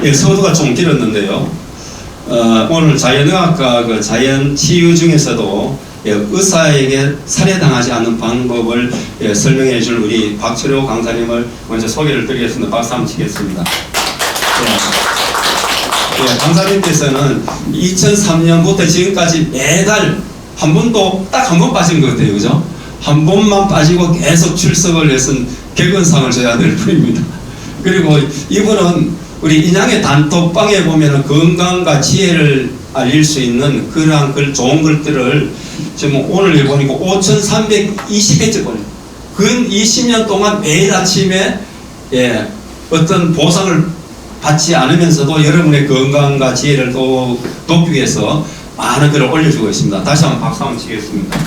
예, 서두가 좀 길었는데요. 오늘 자연의학과 그 자연치유 중에서도 예, 의사에게 살해당하지 않는 방법을 예, 설명해 줄 우리 박철효 강사님을 먼저 소개를 드리겠습니다. 박수 한번 치겠습니다. 예, 강사님께서는 2003년부터 지금까지 매달 한 번도 딱 한 번 빠진 것 같아요. 그죠? 한 번만 빠지고 계속 출석을 해서 객원상을 줘야 될 뿐입니다. 그리고 이분은 우리 인양의 단톡방에 보면은 건강과 지혜를 알릴 수 있는 그러한 좋은 글들을 지금 오늘 보니까 5,320회째 보내요. 근 20년 동안 매일 아침에 예, 어떤 보상을 받지 않으면서도 여러분의 건강과 지혜를 돕기 위해서 많은 글을 올려주고 있습니다. 다시 한번 박수 한번 치겠습니다.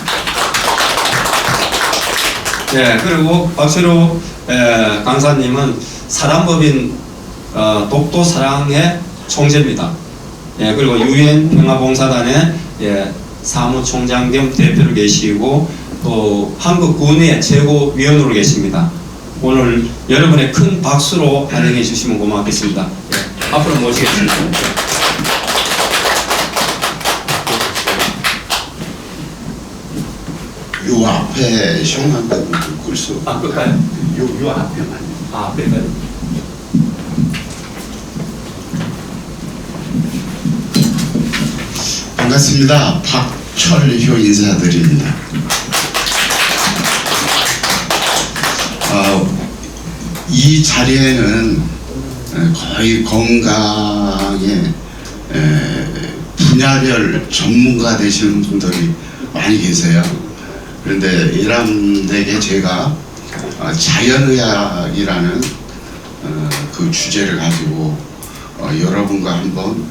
예, 그리고 박철효 강사님은 사람법인 독도사랑의 총재입니다. 예, 그리고 UN 평화봉사단의 예, 사무총장 겸 대표로 계시고 또 한국군의 최고위원으로 계십니다. 오늘 여러분의 큰 박수로 환영해 주시면 고맙겠습니다. 예, 앞으로 모시겠습니다. 요 앞에 시원한 거 끌수. 아, 끌까요? 요 앞에만. 아, 끌까요? 반갑습니다. 박철효 인사드립니다. 이 자리에는 거의 건강의 분야별 전문가 되시는 분들이 많이 계세요. 그런데 이람되게 제가 자연의학이라는 그 주제를 가지고 여러분과 한번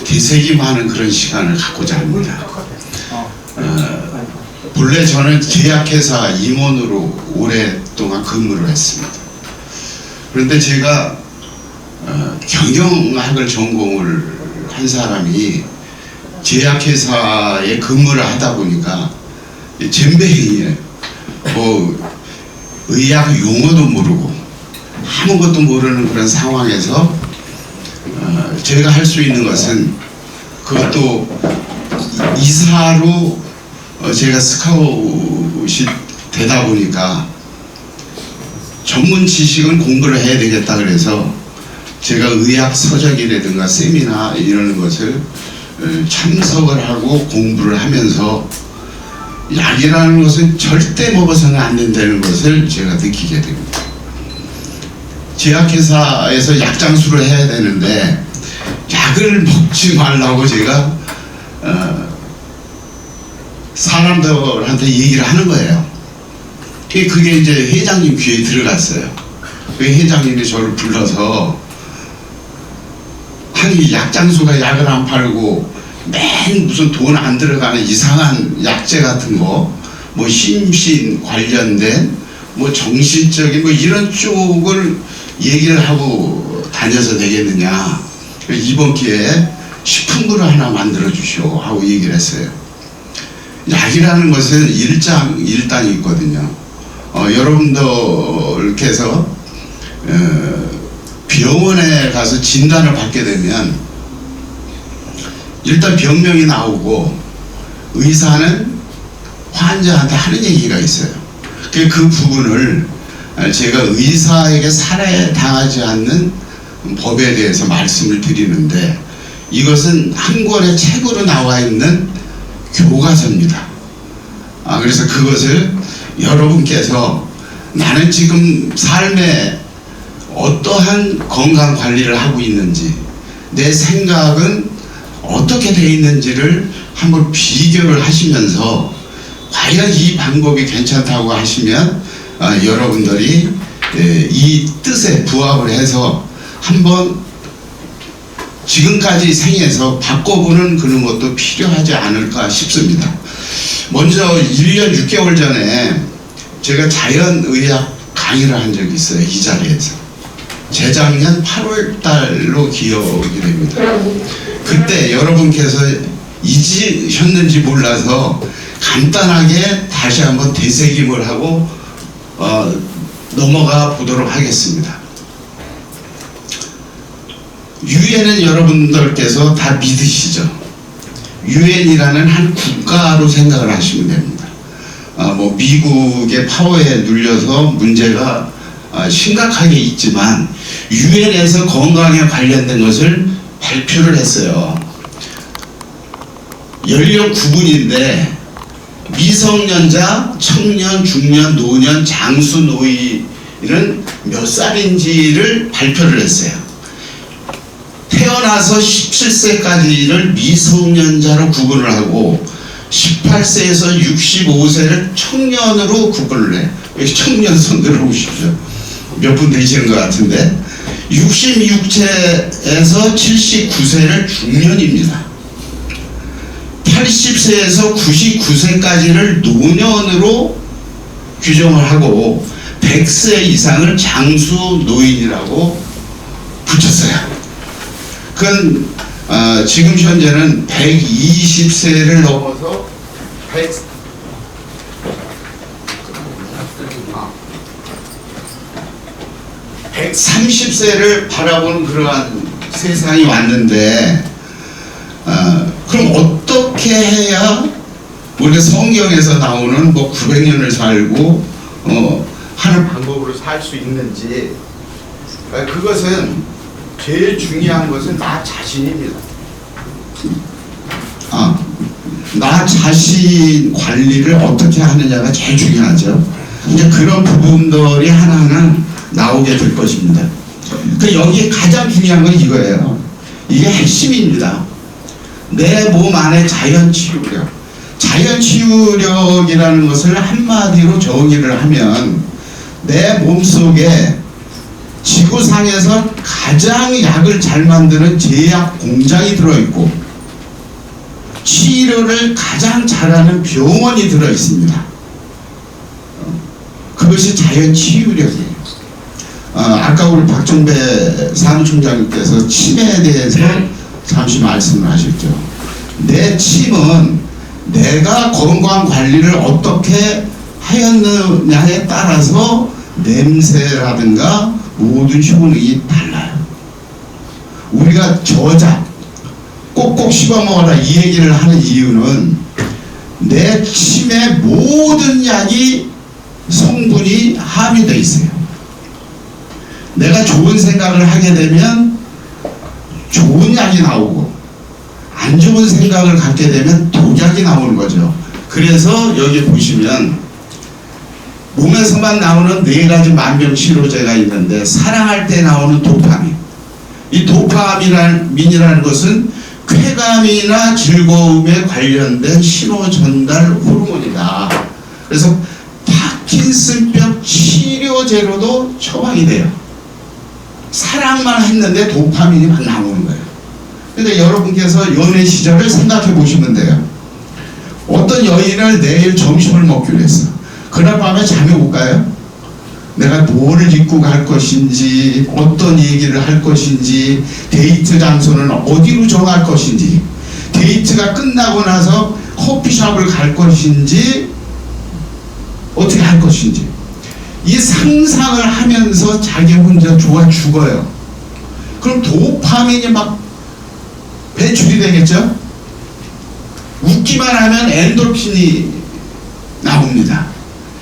되새김하는 그런 시간을 갖고자 합니다. 본래 저는 제약회사 임원으로 오랫동안 근무를 했습니다. 그런데 제가 경영학을 전공을 한 사람이 제약회사에 근무를 하다 보니까 젬병이에요. 뭐 의학 용어도 모르고 아무것도 모르는 그런 상황에서 제가 할 수 있는 것은 그것도 이사로 제가 스카웃이 되다 보니까 전문 지식은 공부를 해야 되겠다 그래서 제가 의학 서적이라든가 세미나 이런 것을 참석을 하고 공부를 하면서 약이라는 것은 절대 먹어서는 안 된다는 것을 제가 느끼게 됩니다. 제약회사에서 약장수를 해야 되는데 약을 먹지 말라고 제가 사람들한테 얘기를 하는 거예요. 그게 이제 회장님 귀에 들어갔어요. 그 회장님이 저를 불러서 아니 약장수가 약을 안 팔고 맨 무슨 돈 안 들어가는 이상한 약재 같은 거, 뭐 심신 관련된 뭐 정신적인 뭐 이런 쪽을 얘기를 하고 다녀서 되겠느냐. 이번 기회에 식품부를 하나 만들어 주시오 하고 얘기를 했어요. 약이라는 것은 일당이 있거든요. 여러분들께서 병원에 가서 진단을 받게 되면 일단 병명이 나오고 의사는 환자한테 하는 얘기가 있어요. 그 부분을 제가 의사에게 살해당하지 않는 법에 대해서 말씀을 드리는데 이것은 한 권의 책으로 나와 있는 교과서입니다. 그래서 그것을 여러분께서 나는 지금 삶에 어떠한 건강 관리를 하고 있는지 내 생각은 어떻게 되어 있는지를 한번 비교를 하시면서 과연 이 방법이 괜찮다고 하시면 여러분들이 이 뜻에 부합을 해서 한번 지금까지 생에서 바꿔보는 그런 것도 필요하지 않을까 싶습니다. 먼저 1년 6개월 전에 제가 자연의학 강의를 한 적이 있어요. 이 자리에서. 재작년 8월 달로 기억이 됩니다. 그때 여러분께서 잊으셨는지 몰라서 간단하게 다시 한번 되새김을 하고 넘어가 보도록 하겠습니다. 유엔은 여러분들께서 다 믿으시죠? 유엔이라는 한 국가로 생각을 하시면 됩니다. 뭐 미국의 파워에 눌려서 문제가 심각하게 있지만 유엔에서 건강에 관련된 것을 발표를 했어요. 연령 구분인데 미성년자, 청년, 중년, 노년, 장수, 노인은 몇 살인지를 발표를 했어요. 태어나서 17세까지를 미성년자로 구분을 하고 18세에서 65세를 청년으로 구분을 해. 여기 청년 손 들어오십시오. 몇 분 되시는 것 같은데 66세에서 79세를 중년입니다. 80세에서 99세까지를 노년으로 규정을 하고 100세 이상을 장수 노인이라고 붙였어요. 그건 지금 현재는 120세를 넘어서 130세를 바라보는 그러한 세상이 왔는데 그럼 어떻게 해야 우리가 성경에서 나오는 뭐 900년을 살고 하는 방법으로 살 수 있는지 그것은 제일 중요한 것은 나 자신입니다. 나 자신 관리를 어떻게 하느냐가 제일 중요하죠. 이제 그런 부분들이 하나하나 나오게 될 것입니다. 여기에 가장 중요한 건 이거예요. 이게 핵심입니다. 내 몸 안에 자연치유력. 자연치유력이라는 것을 한마디로 정의를 하면 내 몸속에 지구상에서 가장 약을 잘 만드는 제약 공장이 들어있고 치료를 가장 잘하는 병원이 들어있습니다. 그것이 자연치유력이에요. 아까 우리 박종배 사무총장님께서 침에 대해서 잠시 말씀을 하셨죠. 내 침은 내가 건강관리를 어떻게 하였느냐에 따라서 냄새라든가 모든 효능이 달라요. 우리가 저작 꼭꼭 씹어 먹어라 이 얘기를 하는 이유는 내 침에 모든 약이 성분이 함유되어 있어요. 내가 좋은 생각을 하게 되면 좋은 약이 나오고 안 좋은 생각을 갖게 되면 독약이 나오는 거죠. 그래서 여기 보시면 몸에서만 나오는 4가지 만병치료제가 있는데 사랑할 때 나오는 도파민. 이 도파민이라는 것은 쾌감이나 즐거움에 관련된 신호 전달 호르몬이다. 그래서 파킨슨병 치료제로도 처방이 돼요. 사랑만 했는데 도파민이 막 나오는 거예요. 근데 여러분께서 연애 시절을 생각해 보시면 돼요. 어떤 여인을 내일 점심을 먹기로 했어. 그날 밤에 잠이 올까요? 내가 뭐를 입고 갈 것인지, 어떤 얘기를 할 것인지, 데이트 장소는 어디로 정할 것인지, 데이트가 끝나고 나서 커피숍을 갈 것인지, 어떻게 할 것인지. 이 상상을 하면서 자기 혼자 좋아 죽어요. 그럼 도파민이 막 배출이 되겠죠? 웃기만 하면 엔돌핀이 나옵니다.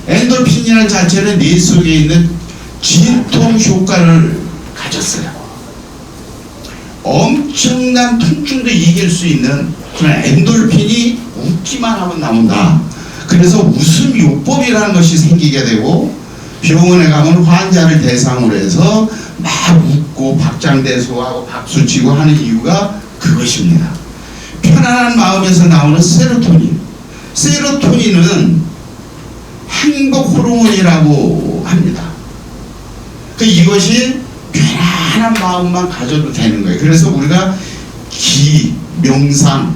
엔돌핀이라는 자체는 뇌 속에 있는 진통 효과를 가졌어요. 엄청난 통증도 이길 수 있는 그런 엔돌핀이 웃기만 하면 나온다. 그래서 웃음요법이라는 것이 생기게 되고 병원에 가면 환자를 대상으로 해서 막 웃고 박장대소하고 박수치고 하는 이유가 그것입니다. 편안한 마음에서 나오는 세로토닌. 세로토닌은 행복 호르몬이라고 합니다. 이것이 편안한 마음만 가져도 되는 거예요. 그래서 우리가 기, 명상,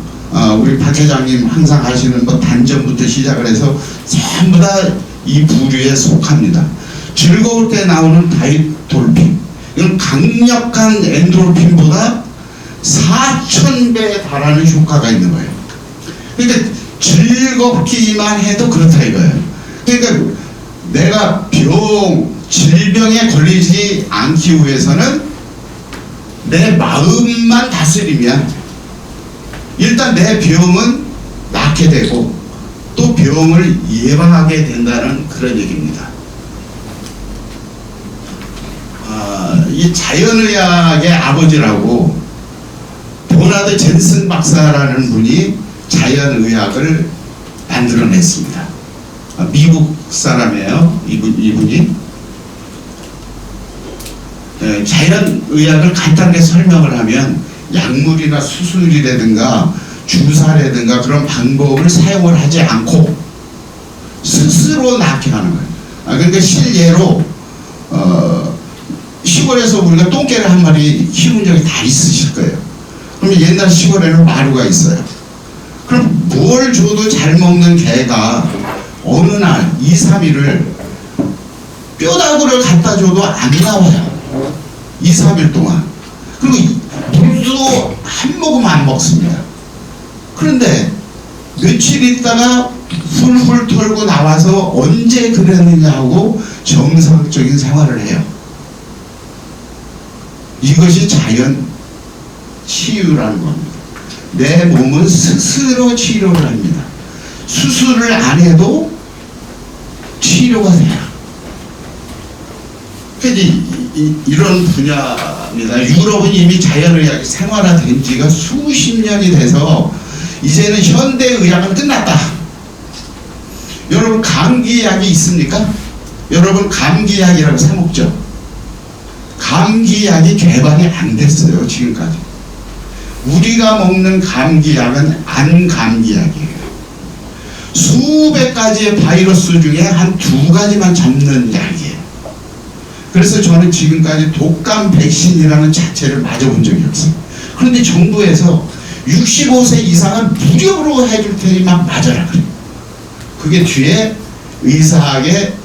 우리 박 회장님 항상 하시는 거 단전부터 시작을 해서 전부 다 이 부류에 속합니다. 즐거울 때 나오는 다이돌핀. 이건 강력한 엔도르핀보다 4000배에 달하는 효과가 있는 거예요. 그러니까 즐겁기만 해도 그렇다 이거예요. 그러니까 내가 질병에 걸리지 않기 위해서는 내 마음만 다스리면 일단 내 병은 낫게 되고 또 병을 예방하게 된다는 그런 얘기입니다. 이 자연의학의 아버지라고 보나드 젠슨 박사라는 분이 자연의학을 만들어냈습니다. 미국 사람이에요. 이분이 자연의학을 간단하게 설명을 하면 약물이나 수술이라든가 주사라든가 그런 방법을 사용을 하지 않고 스스로 낫게 하는 거예요. 그러니까 실례로 시골에서 우리가 똥개를 한 마리 키운 적이 다 있으실 거예요. 그러면 옛날 시골에는 마루가 있어요. 그럼 뭘 줘도 잘 먹는 개가 어느 날 2, 3일을 뼈다구를 갖다 줘도 안 나와요. 2, 3일 동안. 그리고 물도 한 모금 안 먹습니다. 그런데 며칠 있다가 훌훌 털고 나와서 언제 그랬느냐 하고 정상적인 생활을 해요. 이것이 자연 치유라는 겁니다. 내 몸은 스스로 치료를 합니다. 수술을 안 해도 치료가 돼요. 그러니까 이런 분야입니다. 유럽은 이미 자연의학이 생활화된 지가 수십 년이 돼서 이제는 현대의학은 끝났다. 여러분 감기약이 있습니까? 여러분 감기약이라고 사 먹죠? 감기약이 개발이 안 됐어요. 지금까지. 우리가 먹는 감기약은 안감기약이에요. 수백 가지의 바이러스 중에 한 2가지만 잡는 약이에요. 그래서 저는 지금까지 독감 백신이라는 자체를 맞아본 적이 없어요. 그런데 정부에서 65세 이상은 무료로 해줄 테니 막 맞아라 그래요. 그게 뒤에 의사에게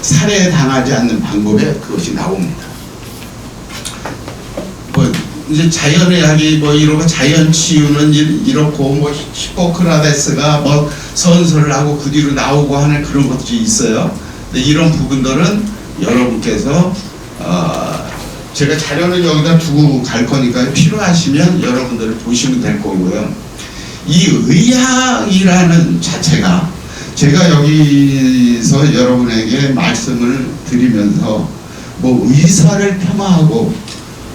살해당하지 않는 방법에 그것이 나옵니다. 이제 자연의학이 이러고 자연치유는 이렇고 히포크라테스가 선서를 하고 그 뒤로 나오고 하는 그런 것들이 있어요. 근데 이런 부분들은 여러분께서 제가 자료는 여기다 두고 갈 거니까 필요하시면 여러분들 보시면 될 거고요. 이 의학이라는 자체가 제가 여기서 여러분에게 말씀을 드리면서 의사를 폄하하고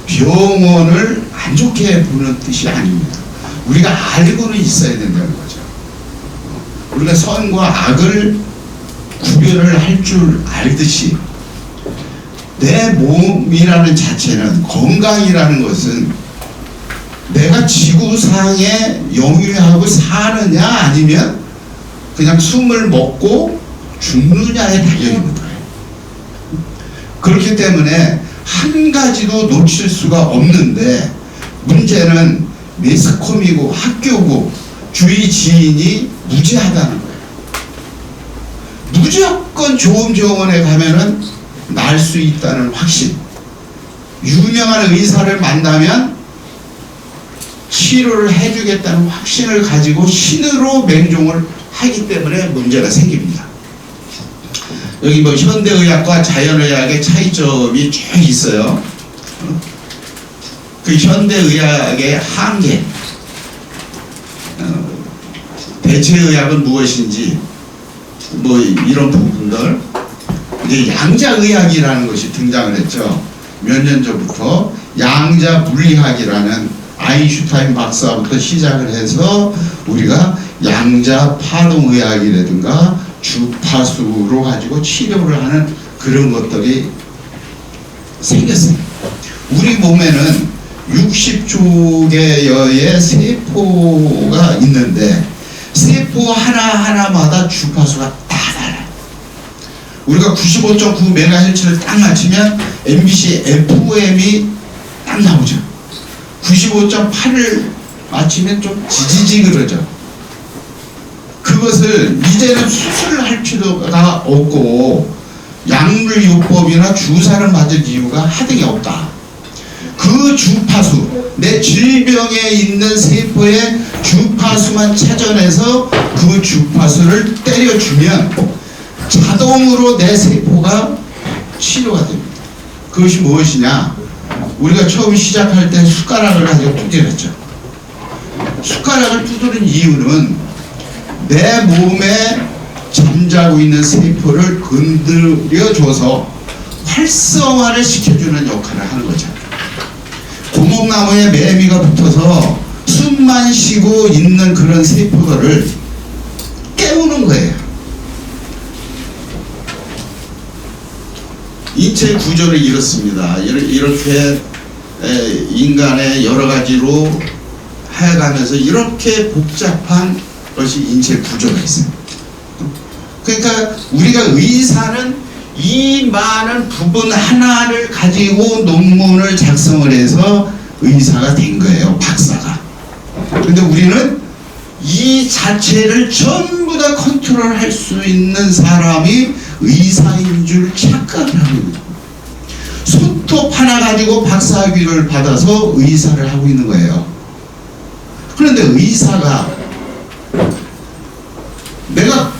병원을 안 좋게 보는 뜻이 아닙니다. 우리가 알고는 있어야 된다는 거죠. 우리가 선과 악을 구별을 할 줄 알듯이 내 몸이라는 자체는, 건강이라는 것은 내가 지구상에 영위하고 사느냐 아니면 그냥 숨을 먹고 죽느냐에 달려있는 거예요. 그렇기 때문에 한 가지도 놓칠 수가 없는데 문제는 매스컴이고 학교고 주위 지인이 무지하다는 거예요. 무조건 좋은 병원에 가면은 날 수 있다는 확신. 유명한 의사를 만나면 치료를 해주겠다는 확신을 가지고 신으로 맹종을 하기 때문에 문제가 생깁니다. 여기 현대의학과 자연의학의 차이점이 쭉 있어요. 그 현대의학의 한계, 대체의학은 무엇인지 이런 부분들. 이제 양자의학이라는 것이 등장을 했죠. 몇 년 전부터 양자물리학이라는 아인슈타인 박사부터 시작을 해서 우리가 양자파동의학이라든가 주파수로 가지고 치료를 하는 그런 것들이 생겼습니다. 우리 몸에는 60조개의 세포가 있는데 세포 하나하나마다 주파수가 다 달라요. 우리가 95.9MHz를 딱 맞추면 MBC FM이 딱 나오죠. 95.8을 맞추면 좀 지지지 그러죠. 그것을 이제는 수술을 할 필요가 없고 약물요법이나 주사를 맞을 이유가 하등이 없다. 그 주파수, 내 질병에 있는 세포의 주파수만 찾아내서 그 주파수를 때려주면 자동으로 내 세포가 치료가 됩니다. 그것이 무엇이냐? 우리가 처음 시작할 때 숟가락을 가지고 두드렸죠. 숟가락을 두드린 이유는 내 몸에 잠자고 있는 세포를 건드려줘서 활성화를 시켜주는 역할을 하는 거죠. 고목나무에 매미가 붙어서 숨만 쉬고 있는 그런 세포들을 깨우는 거예요. 인체 구조를 이렇습니다. 이렇게 인간의 여러 가지로 해가면서 이렇게 복잡한 것이 인체 구조가 있어요. 그러니까 우리가 의사는 이 많은 부분 하나를 가지고 논문을 작성을 해서 의사가 된 거예요. 박사가. 근데 우리는 이 자체를 전부 다 컨트롤할 수 있는 사람이 의사인 줄 착각을 하고 있는 거예요. 손톱 하나 가지고 박사학위를 받아서 의사를 하고 있는 거예요. 그런데 의사가 내가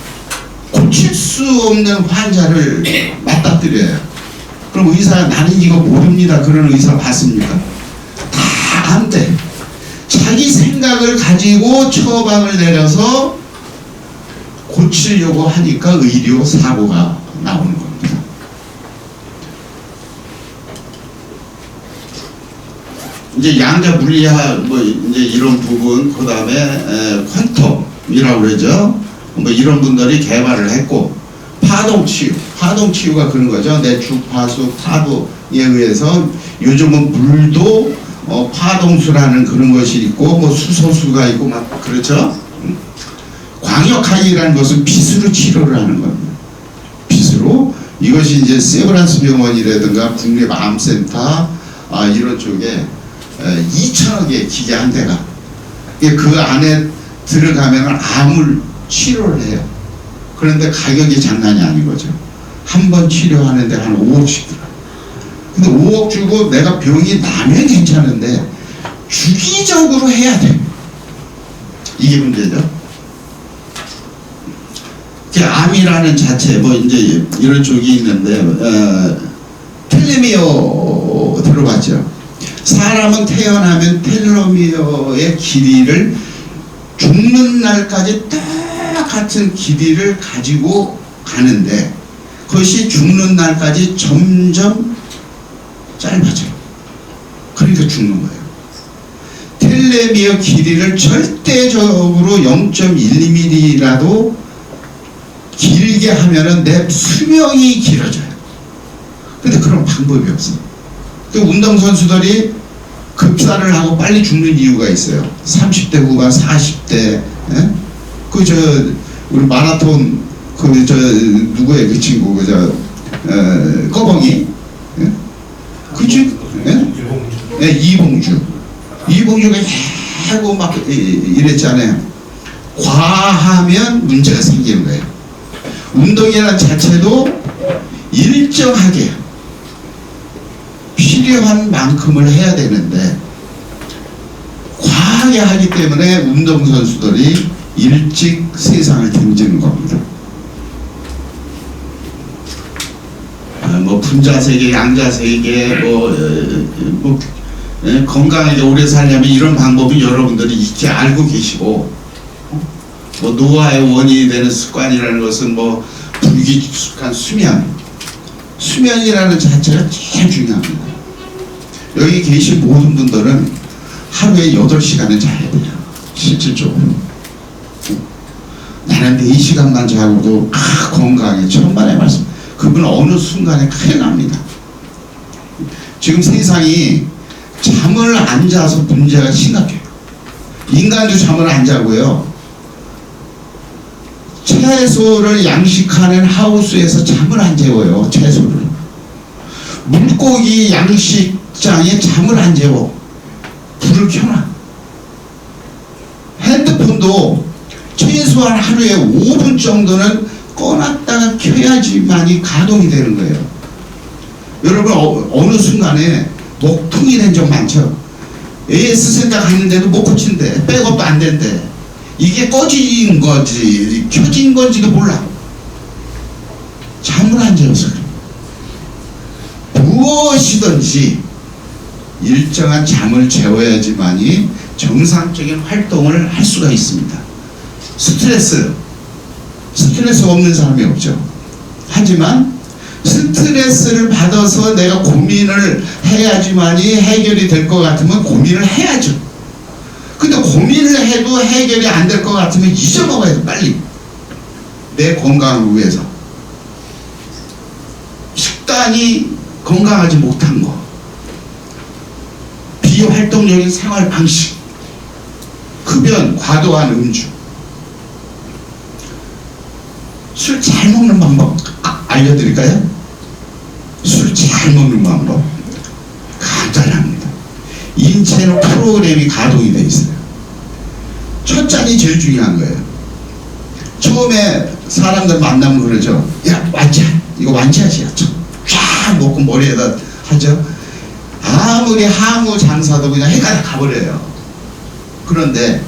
고칠 수 없는 환자를 맞닥뜨려요. 그럼 의사가 나는 이거 모릅니다. 그런 의사 봤습니까? 다 안 돼. 자기 생각을 가지고 처방을 내려서 고치려고 하니까 의료 사고가 나오는 겁니다. 이제 양자 물리학 뭐 이제 이런 부분, 그 다음에 퀀텀이라고 그러죠. 뭐 이런 분들이 개발을 했고, 파동치유가 그런 거죠. 내 주파수 파도에 의해서 요즘은 물도 파동수라는 그런 것이 있고, 뭐 수소수가 있고 막 그렇죠. 광역학이라는 것은 빛으로 치료를 하는 겁니다. 빛으로. 이것이 이제 세브란스 병원이라든가 국립암센터 이런 쪽에 2천억의 기계 한 대가 그 안에 들어가면 암을 치료를 해요. 그런데 가격이 장난이 아닌 거죠. 한 번 치료하는데 한 5억씩 들어요. 근데 5억 주고 내가 병이 나면 괜찮은데 주기적으로 해야 돼. 이게 문제죠. 암이라는 자체 뭐 이제 이런 쪽이 있는데 텔레미어 들어봤죠? 사람은 태어나면 텔레미어의 길이를 죽는 날까지 똑같은 길이를 가지고 가는데 그것이 죽는 날까지 점점 짧아져요. 그러니까 죽는 거예요. 텔레미어 길이를 절대적으로 0.1mm라도 길게 하면은 내 수명이 길어져요. 근데 그런 방법이 없어요. 그 운동선수들이 급사를 하고 빨리 죽는 이유가 있어요. 30대 후반, 40대, 우리 마라톤, 누구예요? 그 친구, 꺼벙이? 그 친구, 이봉주. 이봉주가 하고 막 이랬잖아요. 과하면 문제가 생기는 거예요. 운동이라는 자체도 일정하게 필요한 만큼을 해야 되는데 과하게 하기 때문에 운동선수들이 일찍 세상을 등지는 겁니다. 뭐 분자세계, 양자세계, 건강하게 오래 살려면 이런 방법은 여러분들이 익히 알고 계시고, 뭐 노화의 원인이 되는 습관이라는 것은 뭐 불규칙한 수면이라는 자체가 제일 중요합니다. 여기 계신 모든 분들은 하루에 8시간은 자야 돼요. 실질적으로. 나는 4시간만 자고도 건강해. 천만의 말씀. 그분 어느 순간에 큰일 납니다. 지금 세상이 잠을 안 자서 문제가 심각해요. 인간도 잠을 안 자고요. 채소를 양식하는 하우스에서 잠을 안 재워요. 채소를. 물고기 양식장에 잠을 안 재워. 불을 켜놔. 핸드폰도 최소한 하루에 5분 정도는 꺼놨다가 켜야지만이 가동이 되는 거예요. 여러분 어느 순간에 목통이 된 적 많죠. AS 센터 갔는데도 못 고친대. 백업도 안 된대. 이게 꺼진 거지 켜진 건지도 몰라. 잠을 안 재워서 그래. 무엇이든지 일정한 잠을 재워야지만이 정상적인 활동을 할 수가 있습니다. 스트레스 없는 사람이 없죠. 하지만 스트레스를 받아서 내가 고민을 해야지만이 해결이 될 것 같으면 고민을 해야죠. 근데 고민을 해도 해결이 안 될 것 같으면 잊어먹어야 돼. 빨리 내 건강을 위해서. 식단이 건강하지 못한 거, 비활동적인 생활 방식, 흡연, 과도한 음주, 술 잘 먹는 방법 알려드릴까요? 술 잘 먹는 방법 간단합니다. 인체는 프로그램이 가동이 되어 있어요. 첫 잔이 제일 중요한 거예요. 처음에 사람들 만나면 그러죠. 야, 완찬, 이거 완찬이야. 쫙 먹고 머리에다 하죠. 아무리 항우 장사도 그냥 해가 가버려요. 그런데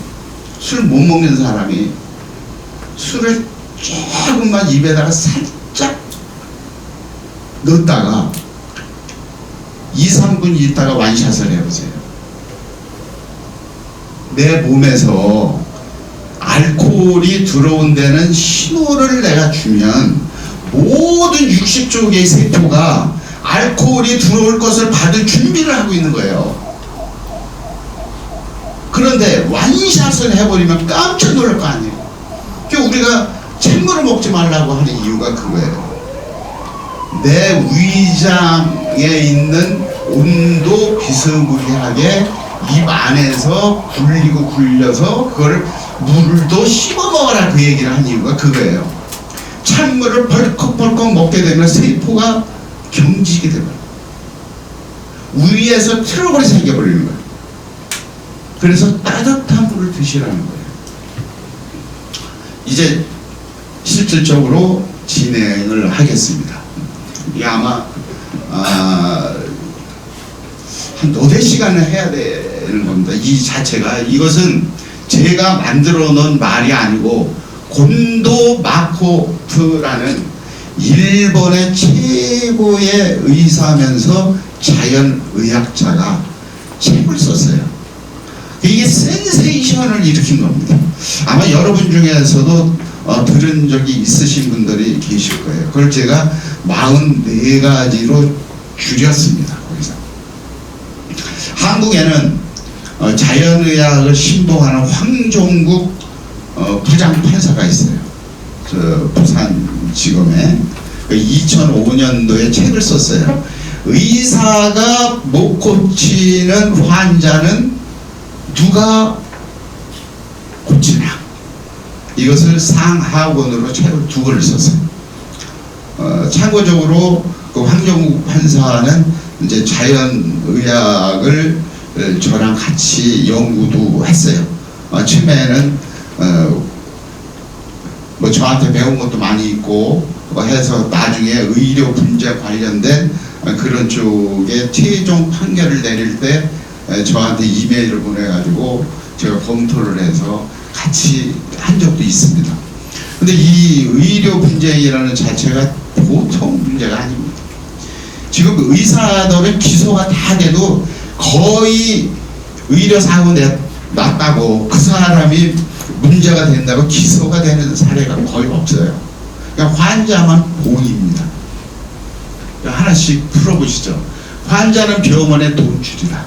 술 못 먹는 사람이 술을 조금만 입에다가 살짝 넣었다가 2, 3분 있다가 완샷을 해보세요. 내 몸에서 알코올이 들어온 데는 신호를 내가 주면 모든 60조 개의 세포가 알코올이 들어올 것을 받을 준비를 하고 있는 거예요. 그런데 완샷을 해버리면 깜짝 놀랄 거 아니에요. 그러니까 우리가 찬물을 먹지 말라고 하는 이유가 그거예요. 내 위장에 있는 온도 비스무리하게 입 안에서 굴리고 굴려서 그걸 물도 씹어 먹어라, 그 얘기를 한 이유가 그거예요. 찬물을 벌컥벌컥 먹게 되면 세포가 경직이 되면 위에서 트러블이 생겨버리는 거예요. 그래서 따뜻한 물을 드시라는 거예요. 이제 실질적으로 진행을 하겠습니다. 이게 아마 한 너댓 시간을 해야 되는 겁니다. 이 자체가, 이것은 제가 만들어 놓은 말이 아니고 곤도 마코프라는 일본의 최고의 의사면서 자연의학자가 책을 썼어요. 이게 센세이션을 일으킨 겁니다. 아마 여러분 중에서도 들은 적이 있으신 분들이 계실 거예요. 그걸 제가 44가지로 줄였습니다. 거기서. 한국에는 자연의학을 신봉하는 황종국 부장판사가 있어요. 저 부산지검에 2005년도에 책을 썼어요. 의사가 못 고치는 환자는 누가 고치냐, 이것을 상하권으로 책을 2권을 썼어요. 참고적으로 그 황정국 판사는 이제 자연의학을 저랑 같이 연구도 했어요. 처음에는 뭐 저한테 배운 것도 많이 있고 해서 나중에 의료 분쟁 관련된 그런 쪽에 최종 판결을 내릴 때 저한테 이메일을 보내가지고 제가 검토를 해서 같이 한 적도 있습니다. 근데 이 의료 분쟁이라는 자체가 보통 문제가 아닙니다. 지금 의사들은 기소가 다 돼도 거의 의료사고 났다고 그 사람이 문제가 된다고 기소가 되는 사례가 거의 없어요. 그냥 환자만 본입니다. 하나씩 풀어보시죠. 환자는 병원의 돈줄이다.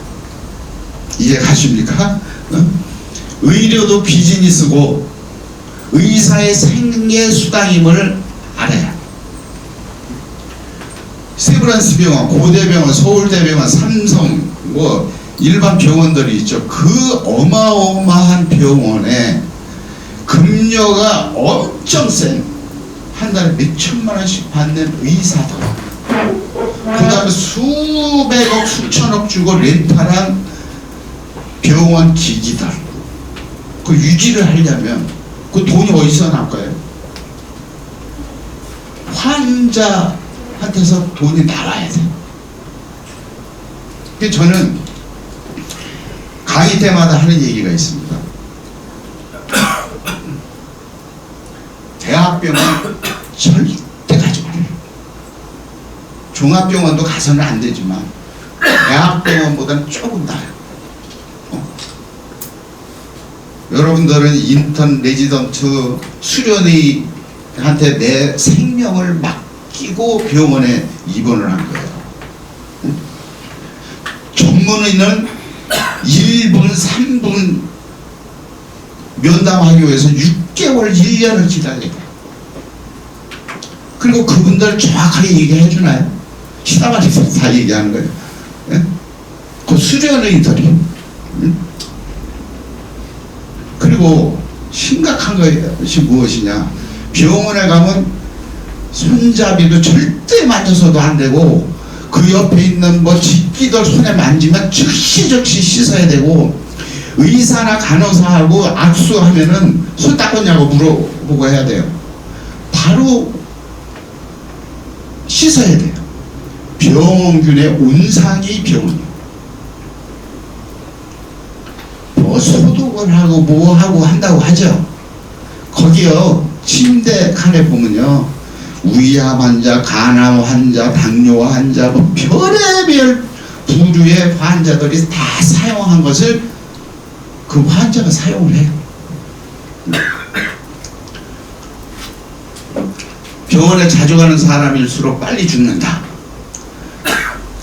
이해가십니까? 의료도 비즈니스고 의사의 생계수당임을 알아야. 세브란스 병원, 고대병원, 서울대병원, 삼성, 뭐 일반 병원들이 있죠. 그 어마어마한 병원에 급여가 엄청 센, 한 달에 몇 천만 원씩 받는 의사들, 그 다음에 수백억 수천억 주고 렌탈한 병원 기기들, 그 유지를 하려면 그 돈이 어디서 나올까요? 환자한테서 돈이 나와야 돼요. 그래서 저는 강의 때마다 하는 얘기가 있습니다. 대학병원 절대 가지 말아요. 종합병원도 가서는 안 되지만 대학병원보다는 조금 나아요. 여러분들은 인턴 레지던트 수련의한테 내 생명을 맡기고 병원에 입원을 한 거예요. 전문의는 1분, 3분 면담하기 위해서 6개월, 1년을 기다려야 돼요. 그리고 그분들 정확하게 얘기해 주나요? 시다말에서 다 얘기하는 거예요. 예? 그 수련의들이. 그리고 심각한 것이 무엇이냐? 병원에 가면 손잡이도 절대 만져서도 안 되고, 그 옆에 있는 뭐 집기들 손에 만지면 즉시 씻어야 되고, 의사나 간호사하고 악수하면은 손 닦았냐고 물어보고 해야 돼요. 바로 씻어야 돼요. 병균의 온상이 병원이에요. 뭐 소독을 하고 뭐 하고 한다고 하죠. 거기요 침대 칸에 보면요 위암 환자, 간암 환자, 당뇨 환자, 뭐 별의별 부류의 환자들이 다 사용한 것을 그 환자가 사용을 해요. 병원에 자주 가는 사람일수록 빨리 죽는다.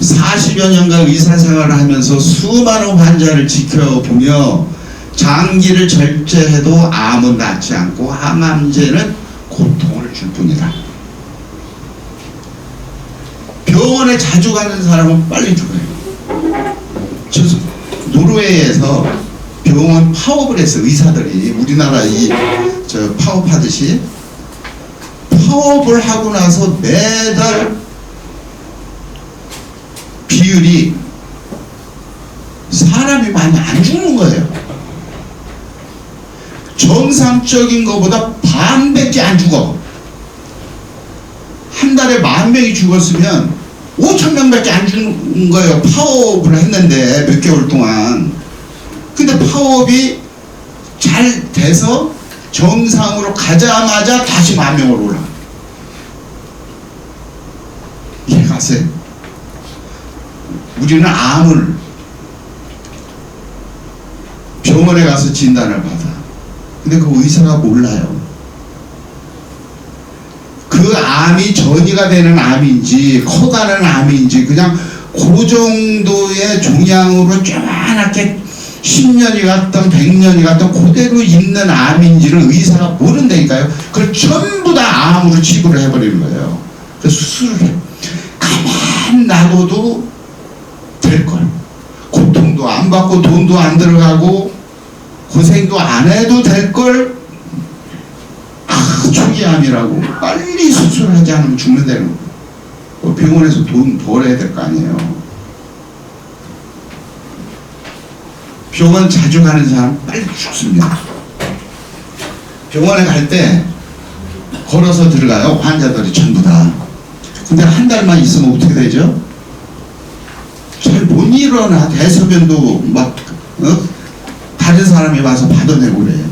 40여 년간 의사생활을 하면서 수많은 환자를 지켜보며 장기를 절제해도 암은 낫지 않고 항암제는 고통을 줄 뿐이다. 병원에 자주 가는 사람은 빨리 죽어요. 노르웨이에서 병원 파업을 해서 의사들이 우리나라 저 파업하듯이 파업을 하고 나서 매달 비율이 사람이 많이 안 죽는 거예요. 정상적인 것보다 반밖에 안 죽어. 한 달에 10,000명이 죽었으면 5,000명밖에 안 죽는 거예요. 파업을 했는데 몇 개월 동안. 근데 파업이 잘 돼서 정상으로 가자마자 다시 10,000명으로 올라가. 이해가세요? 우리는 암을 병원에 가서 진단을 받아. 근데 그 의사가 몰라요. 그 암이 전이가 되는 암인지 커가는 암인지 그냥 그 정도의 종양으로 쪼만하게 10년이 갔던 100년이 갔던 그대로 있는 암인지를 의사가 모른다니까요. 그걸 전부 다 암으로 치부를 해버리는 거예요. 그래서 수술을 해요. 가만 놔둬도 될걸. 고통도 안 받고 돈도 안 들어가고 고생도 안 해도 될걸. 초기암이라고 빨리 수술하지 않으면 죽는다는 거. 병원에서 돈 벌어야 될 거 아니에요. 병원 자주 가는 사람 빨리 죽습니다. 병원에 갈 때 걸어서 들어가요. 환자들이 전부 다. 근데 한 달만 있으면 어떻게 되죠? 잘 못 일어나. 대소변도 막 다른 사람이 와서 받아내고 그래요.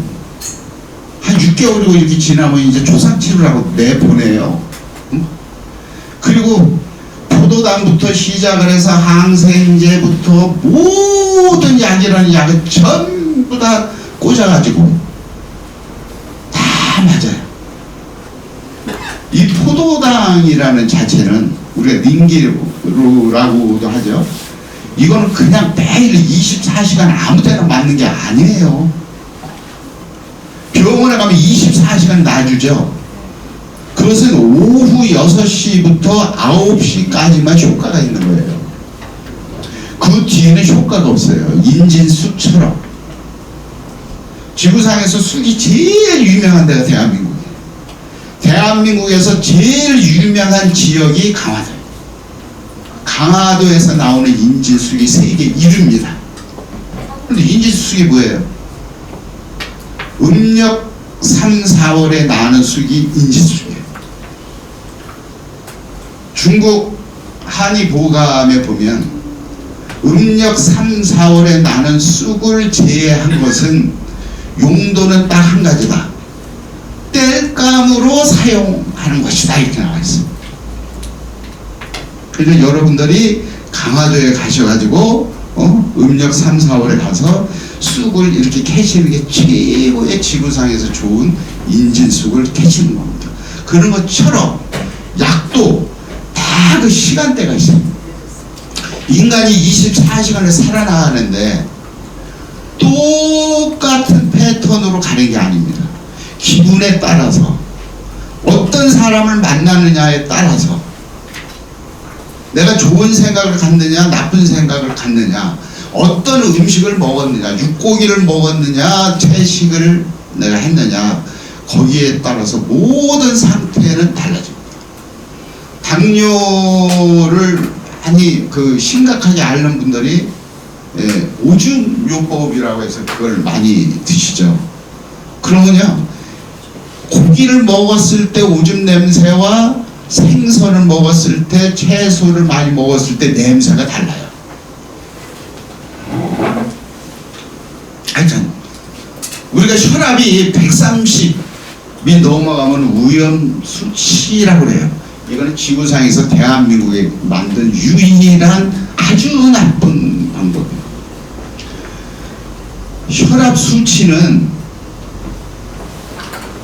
한 6개월이고 이렇게 지나면 이제 조상치료라고 내보내요. 그리고 포도당부터 시작을 해서 항생제부터 모든 약이라는 약을 전부 다 꽂아가지고 다 맞아요. 이 포도당이라는 자체는 우리가 닌기루라고도 하죠. 이거는 그냥 매일 24시간 아무 데나 맞는 게 아니에요. 병원에 가면 24시간 놔주죠. 그것은 오후 6시부터 9시까지만 효과가 있는 거예요. 그 뒤에는 효과가 없어요. 인진쑥처럼. 지구상에서 쑥이 제일 유명한 데가 대한민국이에요. 대한민국에서 제일 유명한 지역이 강화도예요. 강화도에서 나오는 인진쑥이 세계 1위입니다. 근데 인진쑥이 뭐예요? 음력 3, 4월에 나는 쑥이 인진쑥이에요. 중국 한의보감에 보면 음력 3, 4월에 나는 쑥을 제외한 것은 용도는 딱 한 가지다. 땔감으로 사용하는 것이다. 이렇게 나와 있습니다. 그래서 여러분들이 강화도에 가셔가지고 음력 3, 4월에 가서 쑥을 이렇게 캐시는 게 최고의 지구상에서 좋은 인진쑥을 캐시는 겁니다. 그런 것처럼 약도 다 그 시간대가 있습니다. 인간이 24시간을 살아나가는데 똑같은 패턴으로 가는 게 아닙니다. 기분에 따라서 어떤 사람을 만나느냐에 따라서 내가 좋은 생각을 갖느냐 나쁜 생각을 갖느냐, 어떤 음식을 먹었느냐, 육고기를 먹었느냐 채식을 내가 했느냐, 거기에 따라서 모든 상태는 달라집니다. 당뇨를 많이 심각하게 앓는 분들이 오줌요법이라고 해서 그걸 많이 드시죠. 그러면요, 고기를 먹었을 때 오줌 냄새와 생선을 먹었을 때, 채소를 많이 먹었을 때 냄새가 달라요. 하여튼 우리가 혈압이 130이 넘어가면 위험 수치라고 그래요. 이거는 지구상에서 대한민국에 만든 유일한 아주 나쁜 방법이에요. 혈압 수치는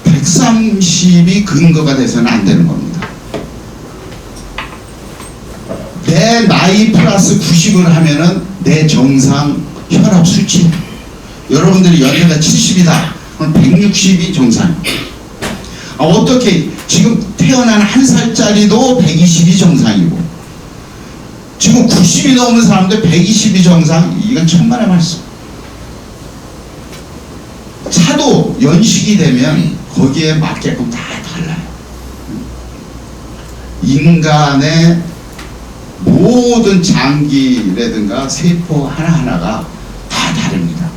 130이 근거가 돼서는 안 되는 겁니다. 내 나이 플러스 90을 하면은 내 정상 혈압 수치. 여러분들이 연세가 70이다. 그럼 160이 정상입니다. 어떻게 지금 태어난 1살짜리도 120이 정상이고, 지금 90이 넘은 사람들 120이 정상, 이건 천만의 말씀. 차도 연식이 되면 거기에 맞게끔 다 달라요. 인간의 모든 장기라든가 세포 하나하나가 다 다릅니다.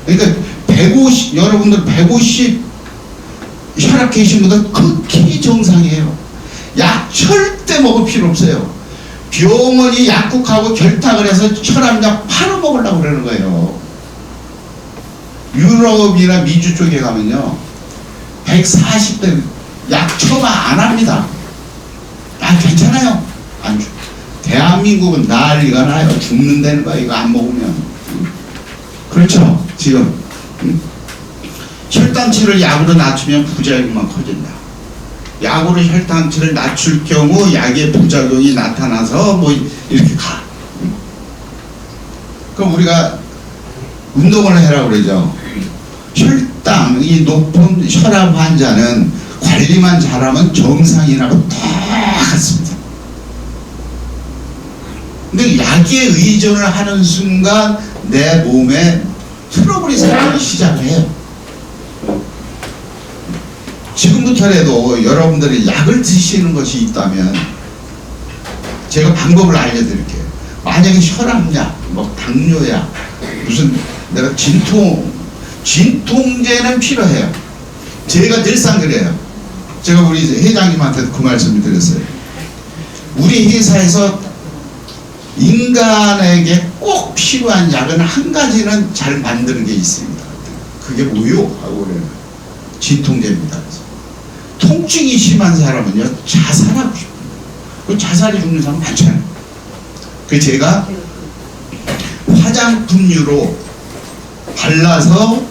그러니까 150, 여러분들 150 혈압 계신 분들 극히 정상이에요. 약 절대 먹을 필요 없어요. 병원이 약국하고 결탁을 해서 혈압약 팔아 먹으려고 그러는 거예요. 유럽이나 미주 쪽에 가면요, 140대 약 처방 안 합니다. 괜찮아요. 안 줘. 대한민국은 난리가 나요. 죽는다는 거야, 이거 안 먹으면. 그렇죠, 지금. 혈당치를 약으로 낮추면 부작용만 커진다. 약으로 혈당치를 낮출 경우 약의 부작용이 나타나서 뭐 이렇게 가. 그럼 우리가 운동을 해라고 그러죠. 혈당이 높은 혈압 환자는 관리만 잘하면 정상인하고 똑같습니다. 근데 약에 의존을 하는 순간 내 몸에 트러블이 생기기 시작을 해요. 지금부터라도 여러분들이 약을 드시는 것이 있다면 제가 방법을 알려드릴게요. 만약에 혈압약, 뭐 당뇨약, 무슨 내가 진통제는 필요해요. 제가 늘상 그래요. 제가 우리 회장님한테도 그 말씀을 드렸어요. 우리 회사에서 인간에게 꼭 필요한 약은 한 가지는 잘 만드는 게 있습니다. 그게 뭐요? 하고 그래요. 진통제입니다. 통증이 심한 사람은요, 자살하고 싶어요. 그 자살이 죽는 사람 많잖아요. 그 제가 화장품류로 발라서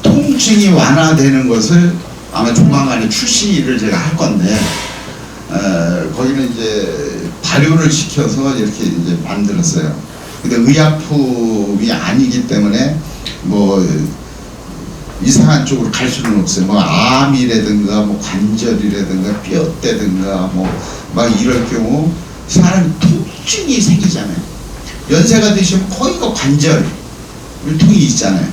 통증이 완화되는 것을 아마 조만간에 출시를 제가 할 건데, 거기는 이제 발효를 시켜서 이렇게 이제 만들었어요. 근데 의약품이 아니기 때문에 뭐 이상한 쪽으로 갈 수는 없어요. 뭐 암이라든가 뭐 관절이라든가 뼈대든가 뭐 막 이럴 경우 사람이 통증이 생기잖아요. 연세가 드시면 거기가 관절 통이 있잖아요.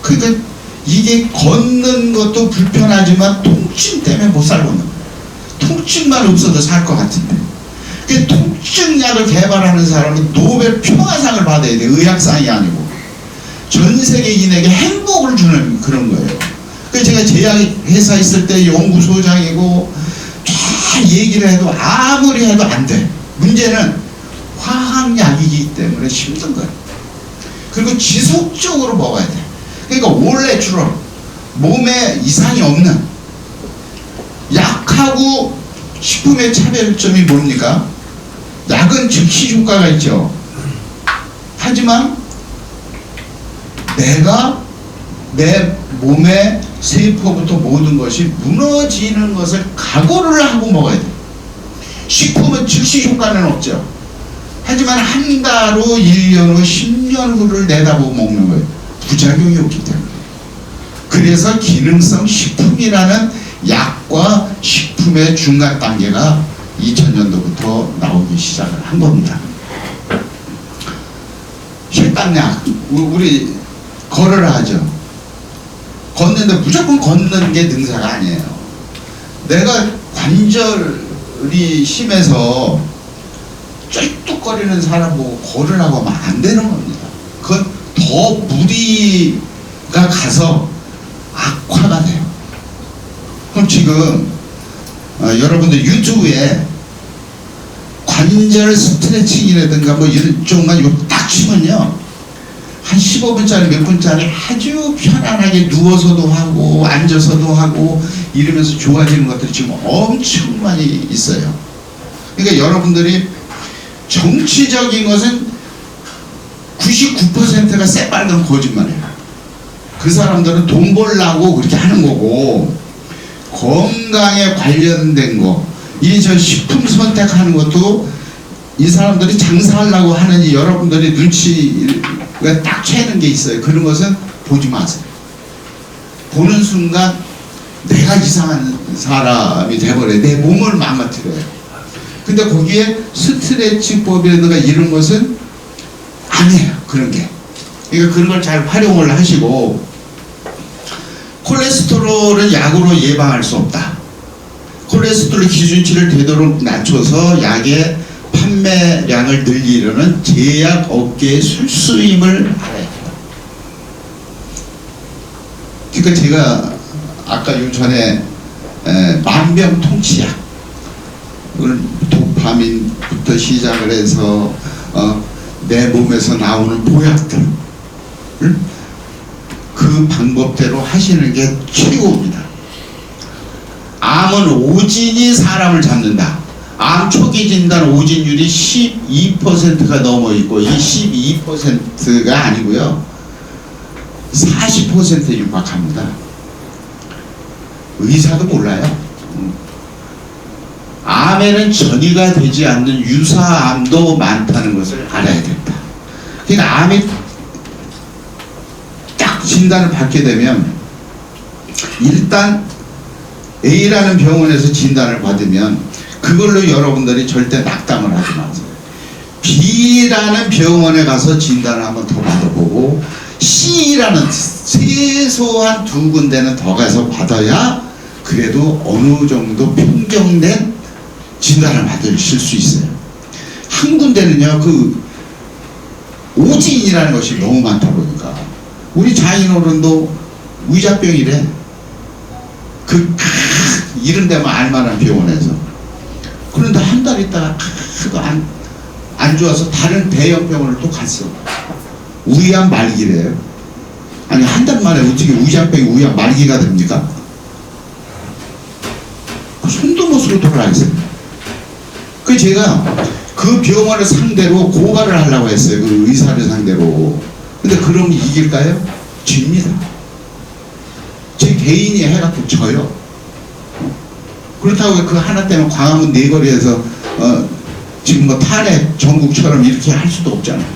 그러니까 이게 걷는 것도 불편하지만 통증 때문에 못 살고 있는 거예요. 통증만 없어도 살 것 같은데. 그 통증약을 개발하는 사람은 노벨 평화상을 받아야 돼요. 의학상이 아니고. 전 세계인에게 행복을 주는 그런 거예요. 그래서 제가 제약회사 있을 때 연구소장이고 다 얘기를 해도 아무리 해도 안 돼. 문제는 화학약이기 때문에 힘든 거예요. 그리고 지속적으로 먹어야 돼. 그러니까 원래처럼 몸에 이상이 없는, 약하고 식품의 차별점이 뭡니까? 약은 즉시 효과가 있죠. 하지만 내가 내 몸의 세포부터 모든 것이 무너지는 것을 각오를 하고 먹어야 돼. 식품은 즉시 효과는 없죠. 하지만 한 달 후, 1년 후, 10년 후를 내다보고 먹는 거예요. 부작용이 없기 때문에. 그래서 기능성 식품이라는 약과 식품의 중간 단계가 2000년도부터 나오기 시작을 한 겁니다. 혈당약, 우리 걸으라 하죠. 걷는데 무조건 걷는 게 능사가 아니에요. 내가 관절이 심해서 쩔뚝거리는 사람 보고 걸으라고 하면 안 되는 겁니다. 그건 더 무리가 가서 악화가 돼요. 그럼 지금 여러분들 유튜브에 관절 스트레칭이라든가 뭐 이런 쪽만 이거 딱 치면요, 한 15분짜리 몇 분짜리 아주 편안하게 누워서도 하고 앉아서도 하고 이러면서 좋아지는 것들이 지금 엄청 많이 있어요. 그러니까 여러분들이 정치적인 것은 99%가 새빨간 거짓말이에요. 그 사람들은 돈 벌려고 그렇게 하는 거고, 건강에 관련된 거, 이 저 식품 선택하는 것도 이 사람들이 장사하려고 하는지 여러분들이 눈치가 딱 채는 게 있어요. 그런 것은 보지 마세요. 보는 순간 내가 이상한 사람이 돼버려요. 내 몸을 망가뜨려요. 근데 거기에 스트레칭법이라든가 이런 것은 아니에요. 그런 게. 그러니까 그런 걸 잘 활용을 하시고, 콜레스테롤은 약으로 예방할 수 없다. 콜레스테롤 기준치를 되도록 낮춰서 약의 판매량을 늘리려는 제약 업계의 술수임을 알아야 돼요. 그러니까 제가 아까 요 전에 만병통치약, 도파민부터 시작을 해서 내 몸에서 나오는 보약들, 그 방법대로 하시는 게 최고입니다. 암은 오진이 사람을 잡는다. 암 초기 진단 오진율이 12%가 넘어 있고, 이 12%가 아니고요, 40%에 육박합니다. 의사도 몰라요. 암에는 전이가 되지 않는 유사암도 많다는 것을 알아야 된다. 그러니까 암이 딱 진단을 받게 되면, 일단 A라는 병원에서 진단을 받으면 그걸로 여러분들이 절대 낙담을 하지 마세요. B라는 병원에 가서 진단을 한번 더 받아보고, C라는 최소한 2군데는 더 가서 받아야 그래도 어느 정도 평정된 진단을 받으실 수 있어요. 한 군데는요, 그 오진이라는 것이 너무 많다 보니까 우리 장인어른도 의자병이래. 이런 데만 알만한 병원에서. 그런데 한 달 있다가 안 좋아서 다른 대형 병원을 또 갔어. 우리암 말기래요. 아니, 한 달 만에 어떻게 의자병이 우리암 말기가 됩니까? 손도 못 쓰고 돌아가셨어요. 그 제가 그 병원을 상대로 고발을 하려고 했어요. 그 의사를 상대로. 근데 그럼 이길까요? 집니다. 제 개인이 해갖고 져요. 그렇다고 그 하나 때문에 광화문 네거리에서 지금 뭐 탄핵 전국처럼 이렇게 할 수도 없잖아요.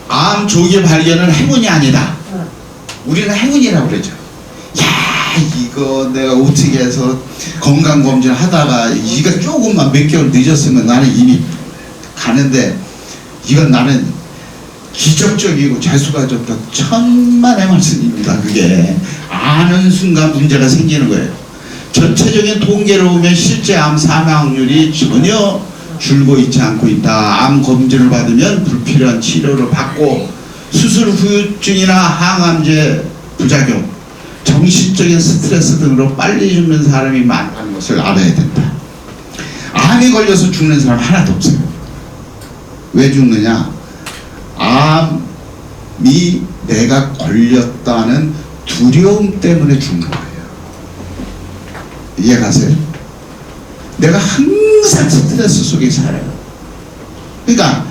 암 조기 발견은 행운이 아니다. 우리는 행운이라고 그러죠. 야, 이거 내가 어떻게 해서 건강검진 하다가 이거 조금만 몇 개월 늦었으면 나는 이미 가는데, 이건 나는 기적적이고 재수가 좋다. 천만의 말씀입니다. 그게 아는 순간 문제가 생기는 거예요. 전체적인 통계를 보면 실제 암 사망 확률이 전혀 줄고 있지 않고 있다. 암 검진을 받으면 불필요한 치료를 받고, 수술 후유증이나 항암제 부작용, 정신적인 스트레스 등으로 빨리 죽는 사람이 많다는 것을 알아야 된다. 암이 걸려서 죽는 사람 하나도 없어요. 왜 죽느냐? 암이 내가 걸렸다는 두려움 때문에 죽는 거예요. 이해가세요? 내가 항상 스트레스 속에 살아요. 그러니까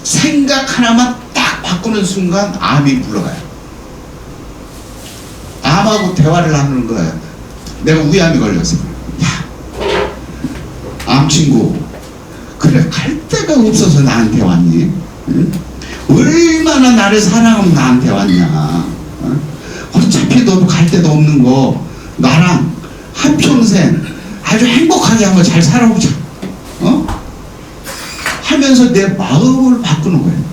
생각 하나만 딱 바꾸는 순간 암이 물러가요. 암하고 대화를 나누는 거예요. 내가 위암이 걸렸어. 야, 암 친구, 그래 갈 데가 없어서 나한테 왔니? 응? 얼마나 나를 사랑하면 나한테 왔냐? 어차피 너 갈 데도 없는 거 나랑 한평생 아주 행복하게 한번 잘 살아보자. 하면서 내 마음을 바꾸는 거예요.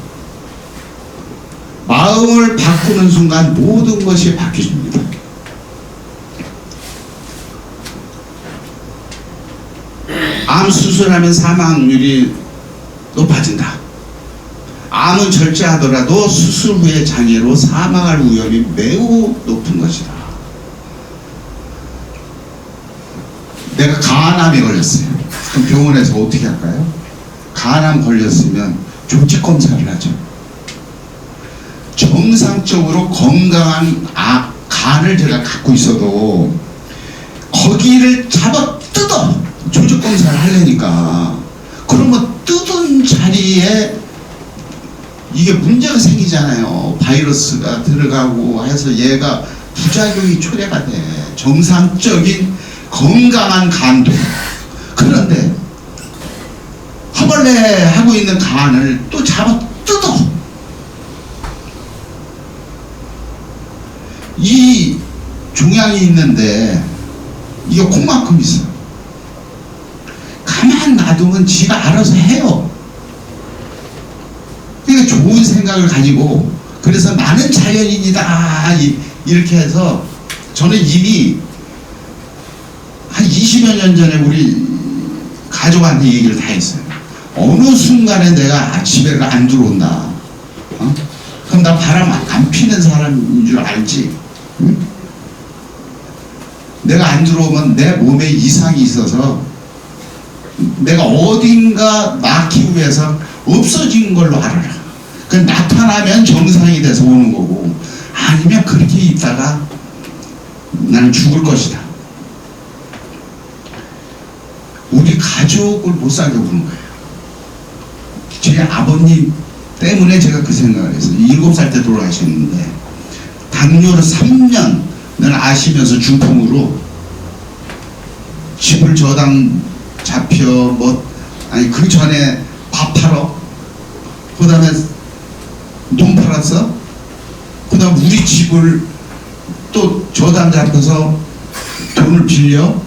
마음을 바꾸는 순간 모든 것이 바뀌어집니다. 암 수술하면 사망률이 높아진다. 암은 절제하더라도 수술 후의 장애로 사망할 위험이 매우 높은 것이다. 내가 간암에 걸렸어요. 그럼 병원에서 어떻게 할까요? 간암 걸렸으면 조직 검사를 하죠. 정상적으로 건강한 간을 제가 갖고 있어도 거기를 잡아 뜯어 조직 검사를 하려니까, 그러면 뜯은 자리에 이게 문제가 생기잖아요. 바이러스가 들어가고 해서 얘가 부작용이 초래가 돼. 정상적인 건강한 간도. 그런데 허벌레 하고 있는 간을 또 잡아 뜯어. 이 종양이 있는데 이게 콩만큼 있어. 가만 놔두면 지가 알아서 해요. 그러니까 좋은 생각을 가지고, 그래서 나는 자연인이다 이렇게 해서, 저는 이미 한 20여 년 전에 우리 가족한테 얘기를 다 했어요. 어느 순간에 내가 집에 안 들어온다. 그럼 나 바람 안 피는 사람인 줄 알지? 응? 내가 안 들어오면 내 몸에 이상이 있어서 내가 어딘가 낳기 위해서 없어진 걸로 알아라. 그 나타나면 정상이 돼서 오는 거고, 아니면 그렇게 있다가 나는 죽을 것이다. 우리 가족을 못 살게 보는 거예요. 제 아버님 때문에 제가 그 생각을 했어요. 7살 때 돌아가셨는데 당뇨를 3년을 아시면서 중풍으로 집을 저당 잡혀 그 전에 밥 팔어, 그 다음에 돈 팔았어, 그 다음 우리 집을 또 저당 잡혀서 돈을 빌려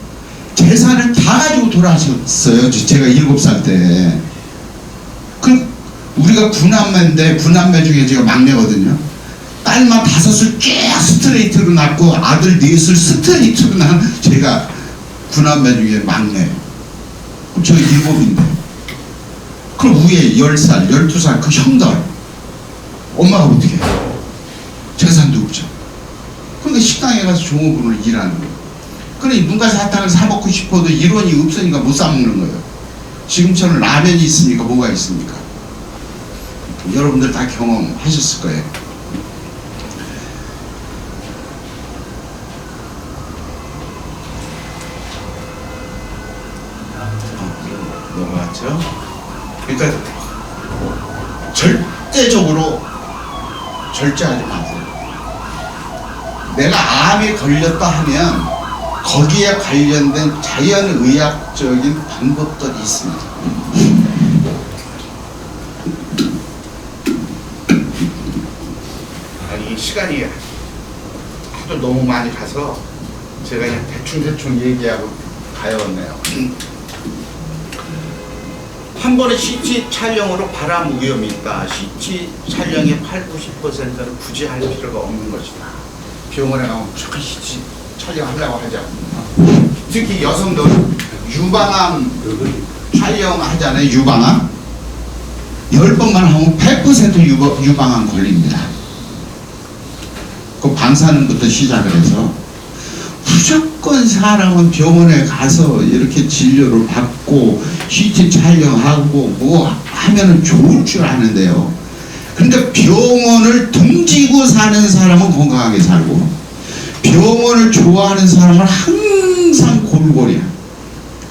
재산을 다 가지고 돌아가셨어요. 제가 7살 때. 우리가 9남매인데 9남매 중에 제가 막내거든요. 딸만 5을 쫙 스트레이트로 낳고 아들 4을 스트레이트로 낳은 제가 9남매 중에 막내. 그럼 저 7인데. 그럼 위에 10살, 12살 그 형들. 엄마가 어떻게 해요? 재산도 없죠. 그러니까 식당에 가서 종업원으로 일하는 거예요. 그러니 누가 사탕을 사 먹고 싶어도 일원이 없으니까 못 사 먹는 거예요. 지금처럼 라면이 있으니까 뭐가 있습니까? 여러분들 다 경험하셨을 거예요. 넘어갔죠? 그러니까 절대적으로 절제하지 마세요. 내가 암에 걸렸다 하면 거기에 관련된 자연의학적인 방법들이 있습니다. 이 시간이 하도 너무 많이 가서 제가 그냥 대충 얘기하고 가야겠네요. 한 번에 CT 촬영으로 바람 위험이 있다. CT 촬영의 80~90%는 굳이 할 필요가 없는 것이다. 병원에 가면 무조건 CT 촬영하려고 하지 않습니다. 특히 여성들은 유방암 촬영하잖아요. 유방암 10번만 하면 100% 유방암 걸립니다. 그 방사능부터 시작을 해서 무조건 사람은 병원에 가서 이렇게 진료를 받고 CT 촬영하고 뭐 하면은 좋을 줄 아는데요. 그러니까 병원을 등지고 사는 사람은 건강하게 살고, 병원을 좋아하는 사람은 항상 골골이야.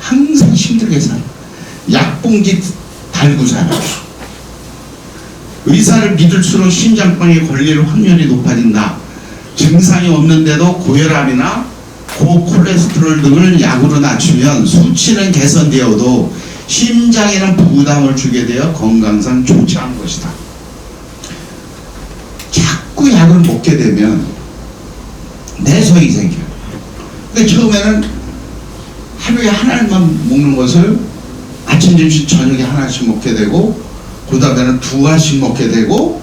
항상 힘들게 살아. 약봉지 달고 살아. 의사를 믿을수록 심장병에 걸릴 확률이 높아진다. 증상이 없는데도 고혈압이나 고콜레스테롤 등을 약으로 낮추면 수치는 개선되어도 심장에는 부담을 주게 되어 건강상 좋지 않은 것이다. 자꾸 약을 먹게 되면 내성이 생겨요. 근데 처음에는 하루에 하나만 먹는 것을 아침, 점심, 저녁에 하나씩 먹게 되고, 그 다음에는 2알씩 먹게 되고,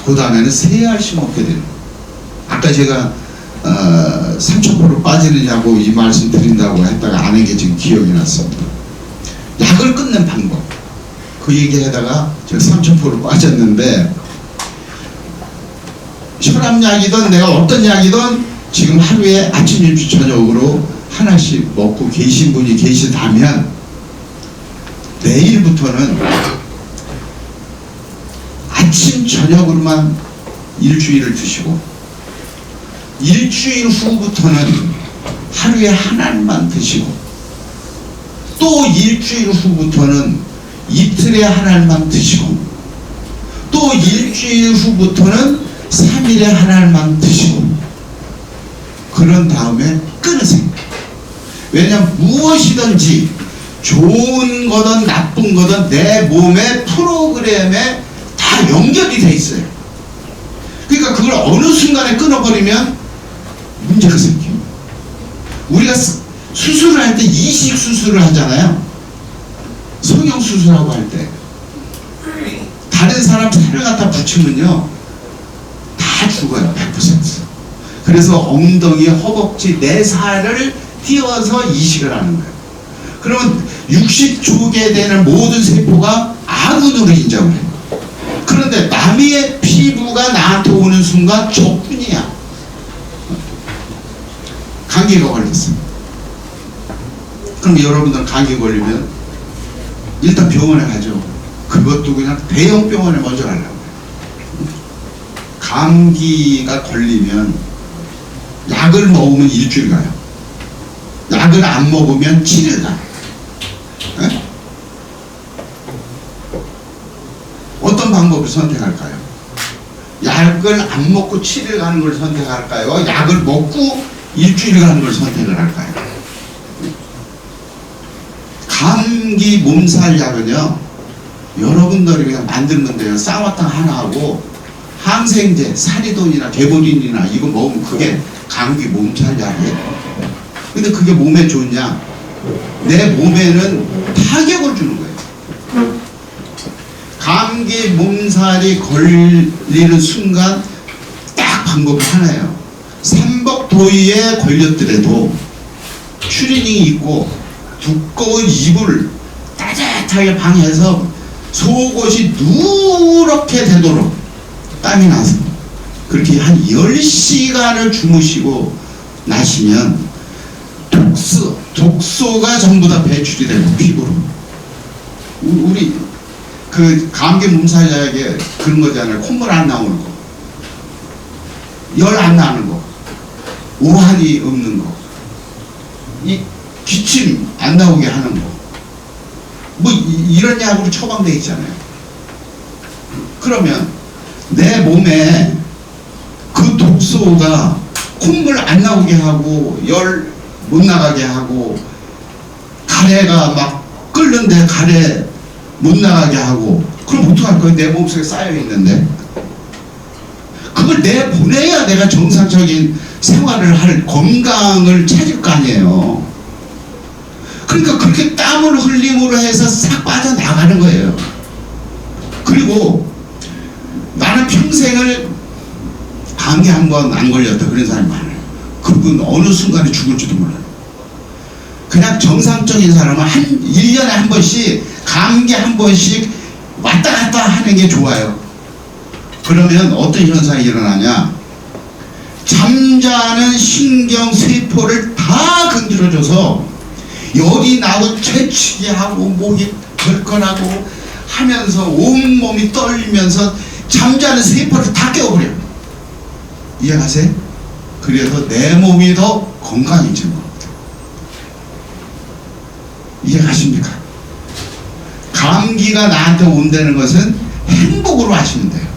그 다음에는 3알씩 먹게 되는. 아까 제가 30% 빠지느냐고 이 말씀 드린다고 했다가 안 한 게 지금 기억이 났습니다. 약을 끊는 방법. 그 얘기 하다가 제가 30% 빠졌는데, 혈압약이든 내가 어떤 약이든 지금 하루에 아침, 점심, 저녁으로 하나씩 먹고 계신 분이 계시다면 내일부터는 아침, 저녁으로만 일주일을 드시고 일주일 후부터는 하루에 하나만 드시고 또 일주일 후부터는 이틀에 하나만 드시고 또 일주일 후부터는 3일에 하나만 드시고 그런 다음에 끊으세요. 왜냐하면 무엇이든지 좋은 거든 나쁜 거든 내 몸의 프로그램에 다 연결이 돼 있어요. 그러니까 그걸 어느 순간에 끊어버리면 문제가 생겨요. 우리가 수술을 할 때 이식 수술을 하잖아요. 성형수술하고 할 때 다른 사람 살을 갖다 붙이면요 다 죽어요. 100%. 그래서 엉덩이, 허벅지, 내 살을 띄워서 이식을 하는 거예요. 그러면 60쪽에 되는 모든 세포가 아군으로 인정을 해요. 그런데 남의 피부가 나한테 오는 순간 적군이야. 감기가 걸렸어요. 그럼 여러분들 감기 걸리면 일단 병원에 가죠. 그것도 그냥 대형 병원에 먼저 가려고 해요. 감기가 걸리면 약을 먹으면 일주일 가요. 약을 안 먹으면 7일 가요. 네? 어떤 방법을 선택할까요? 약을 안 먹고 7일 가는 걸 선택할까요? 약을 먹고 일주일 가는 걸 선택을 할까요? 감기 몸살 약은요 여러분들이 그냥 만들면 돼요. 쌍화탕 하나하고 항생제, 사리돈이나 개보린이나 이거 먹으면 그게 감기 몸살 약이에요. 근데 그게 몸에 좋냐? 내 몸에는 타격을 주는 거예요. 감기 몸살이 걸리는 순간 딱 방법이 하나예요. 삼복도의에 걸렸더라도 추리닝이 있고 두꺼운 이불을 따뜻하게 방해서 속옷이 누렇게 되도록 땀이 나서 그렇게 한 10시간을 주무시고 나시면 독소가 전부 다 배출이 되고 피부로. 우리 그 감기 몸살 약에 그런 거잖아요. 콧물 안 나오는 거, 열 안 나는 거, 오한이 없는 거, 이 기침 안 나오게 하는 거, 뭐 이런 약으로 처방돼 있잖아요. 그러면 내 몸에 그 독소가 콧물 안 나오게 하고 열 못 나가게 하고 가래가 막 끓는데 가래 못 나가게 하고 그럼 어떡할 거예요? 내 몸속에 쌓여 있는데 그걸 내보내야 내가 정상적인 생활을 할 건강을 찾을 거 아니에요. 그러니까 그렇게 땀을 흘림으로 해서 싹 빠져나가는 거예요. 그리고 나는 평생을 감기 한 번 안 걸렸다 그런 사람이 많아요. 그분 어느 순간에 죽을지도 몰라요. 그냥 정상적인 사람은 1년에 한 번씩 감기 한 번씩 왔다 갔다 하는 게 좋아요. 그러면 어떤 현상이 일어나냐? 잠자는 신경세포를 다 건드려줘서 열이 나고 채취기 하고 목이 덜컹하고 하면서 온몸이 떨리면서 잠자는 세포를 다 깨워버려요. 이해가세요? 그래서 내 몸이 더 건강해지는 겁니다. 이해가십니까? 감기가 나한테 온다는 것은 행복으로 하시면 돼요.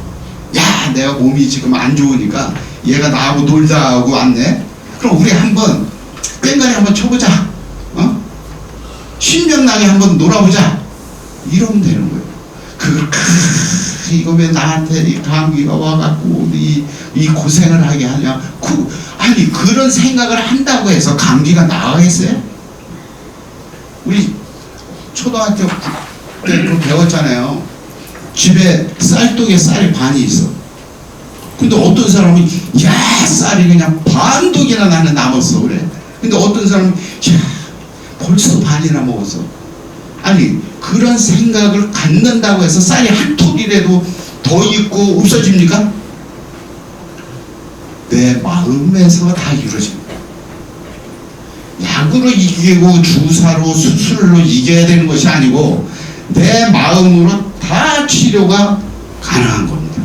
야, 내가 몸이 지금 안 좋으니까 얘가 나하고 놀다 하고 왔네. 그럼 우리 한번 뺑가리 한번 쳐보자. 신명나게 한번 놀아보자. 이러면 되는 거예요. 이거 왜 나한테 이 감기가 와갖고 이 고생을 하게 하냐. 아니 그런 생각을 한다고 해서 감기가 나가겠어요? 우리 초등학교 때 그거 배웠잖아요. 집에 쌀독에 쌀이 반이 있어. 근데 어떤 사람은 야, 쌀이 그냥 반독이나 나는 남았어 그래. 근데 어떤 사람은 야, 벌써 반이나 먹었어. 아니 그런 생각을 갖는다고 해서 쌀이 한 톨이라도 더 있고 없어집니까? 내 마음에서 다 이루어집니다. 약으로 이기고 주사로 수술로 이겨야 되는 것이 아니고 내 마음으로 다 치료가 가능한 겁니다.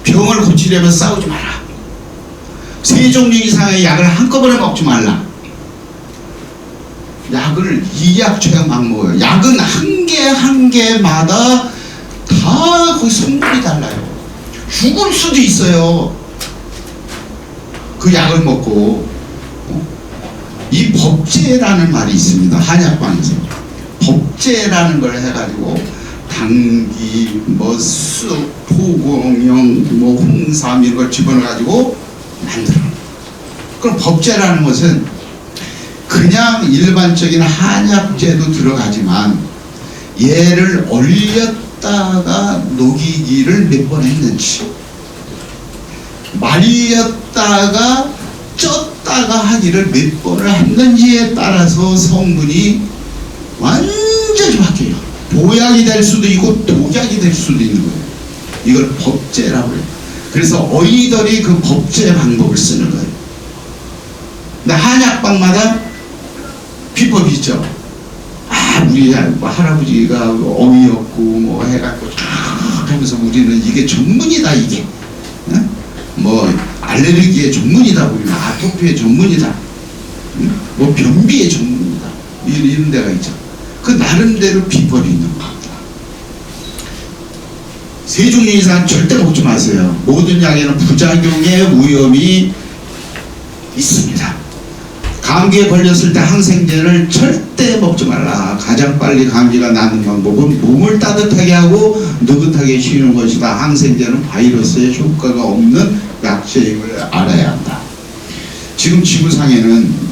병을 고치려면 싸우지 마라. 세 종류 이상의 약을 한꺼번에 먹지 말라. 약을 이약처럼 막 먹어요. 약은 한 개 한 개마다 다 그 성분이 달라요. 죽을 수도 있어요. 그 약을 먹고. 이 법제라는 말이 있습니다. 한약방에서 법제라는 걸 해가지고 당귀, 쑥, 포공용, 홍삼 이런 걸 집어넣어가지고 만들어. 그럼 법제라는 것은 그냥 일반적인 한약재도 들어가지만 얘를 얼렸다가 녹이기를 몇 번 했는지 말렸다가 쪘다가 하기를 몇 번을 했는지에 따라서 성분이 완전히 바뀌어요. 보약이 될 수도 있고 독약이 될 수도 있는 거예요. 이걸 법제라고 해요. 그래서 어이들이 그 법제 방법을 쓰는 거예요. 근데 한약방마다 비법이 있죠. 우리 할아버지가 어이없고 뭐 해갖고 하면서 우리는 이게 전문이다 이게. 뭐 알레르기의 전문이다, 우리는 아토피의 전문이다, 뭐 변비의 전문이다, 이런 데가 있죠. 그 나름대로 비법이 있는 겁니다. 세 종류 이상 절대 먹지 마세요. 모든 약에는 부작용의 위험이 있습니다. 감기에 걸렸을 때 항생제를 절대 먹지 말라. 가장 빨리 감기가 나는 방법은 몸을 따뜻하게 하고 느긋하게 쉬는 것이다. 항생제는 바이러스에 효과가 없는 약제임을 알아야 한다. 지금 지구상에는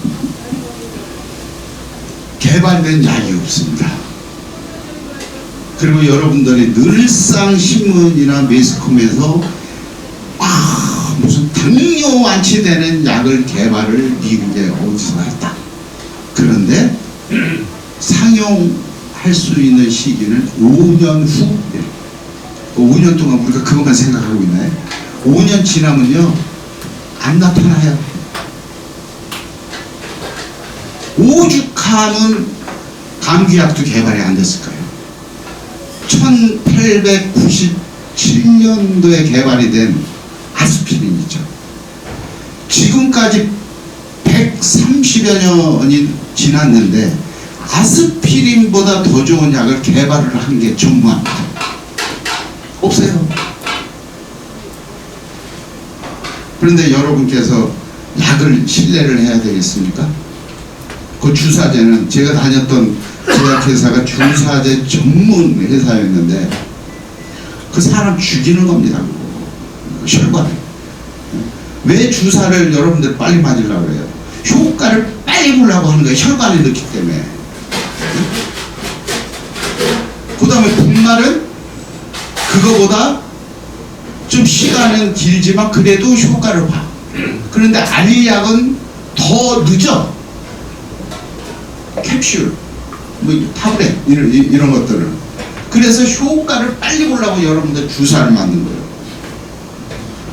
개발된 약이 없습니다. 그리고 여러분들이 늘상 신문이나 매스컴에서 무슨 당뇨 완치되는 약을 개발을 미국에 어디서 했다. 그런데 상용할 수 있는 시기는 5년 후. 5년 동안 우리가 그것만 생각하고 있나요? 5년 지나면요 안 나타나요. 오죽하면 감기약도 개발이 안 됐을까요? 1897년도에 개발이 된 아스피린 있죠. 지금까지 130여 년이 지났는데 아스피린보다 더 좋은 약을 개발을 한 게 전무합니다. 없어요. 그런데 여러분께서 약을 신뢰를 해야 되겠습니까? 그 주사제는 제가 다녔던 제약회사가 주사제 전문 회사였는데 그 사람 죽이는 겁니다. 혈관을. 왜 주사를 여러분들 빨리 맞으려고 해요? 효과를 빨리 보려고 하는 거예요. 혈관이 넣기 때문에. 그 다음에 분말은 그거보다 좀 시간은 길지만 그래도 효과를 봐. 그런데 알약은 더 늦어. 캡슐, 뭐 타블렛 이런 것들은. 그래서 효과를 빨리 보려고 여러분들 주사를 맞는 거예요.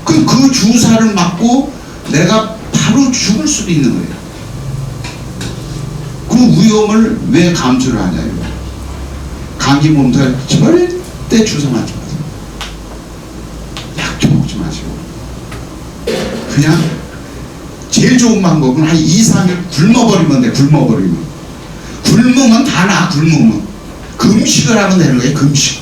그 주사를 맞고 내가 바로 죽을 수도 있는 거예요. 그 위험을 왜 감수를 하냐요. 감기 몸살 절대 주사 맞지 마세요. 약도 먹지 마시고. 그냥 제일 좋은 방법은 한 2, 3일 굶어버리면 돼. 굶으면 다 나. 굶으면 금식을 하면 되는 거예요. 금식.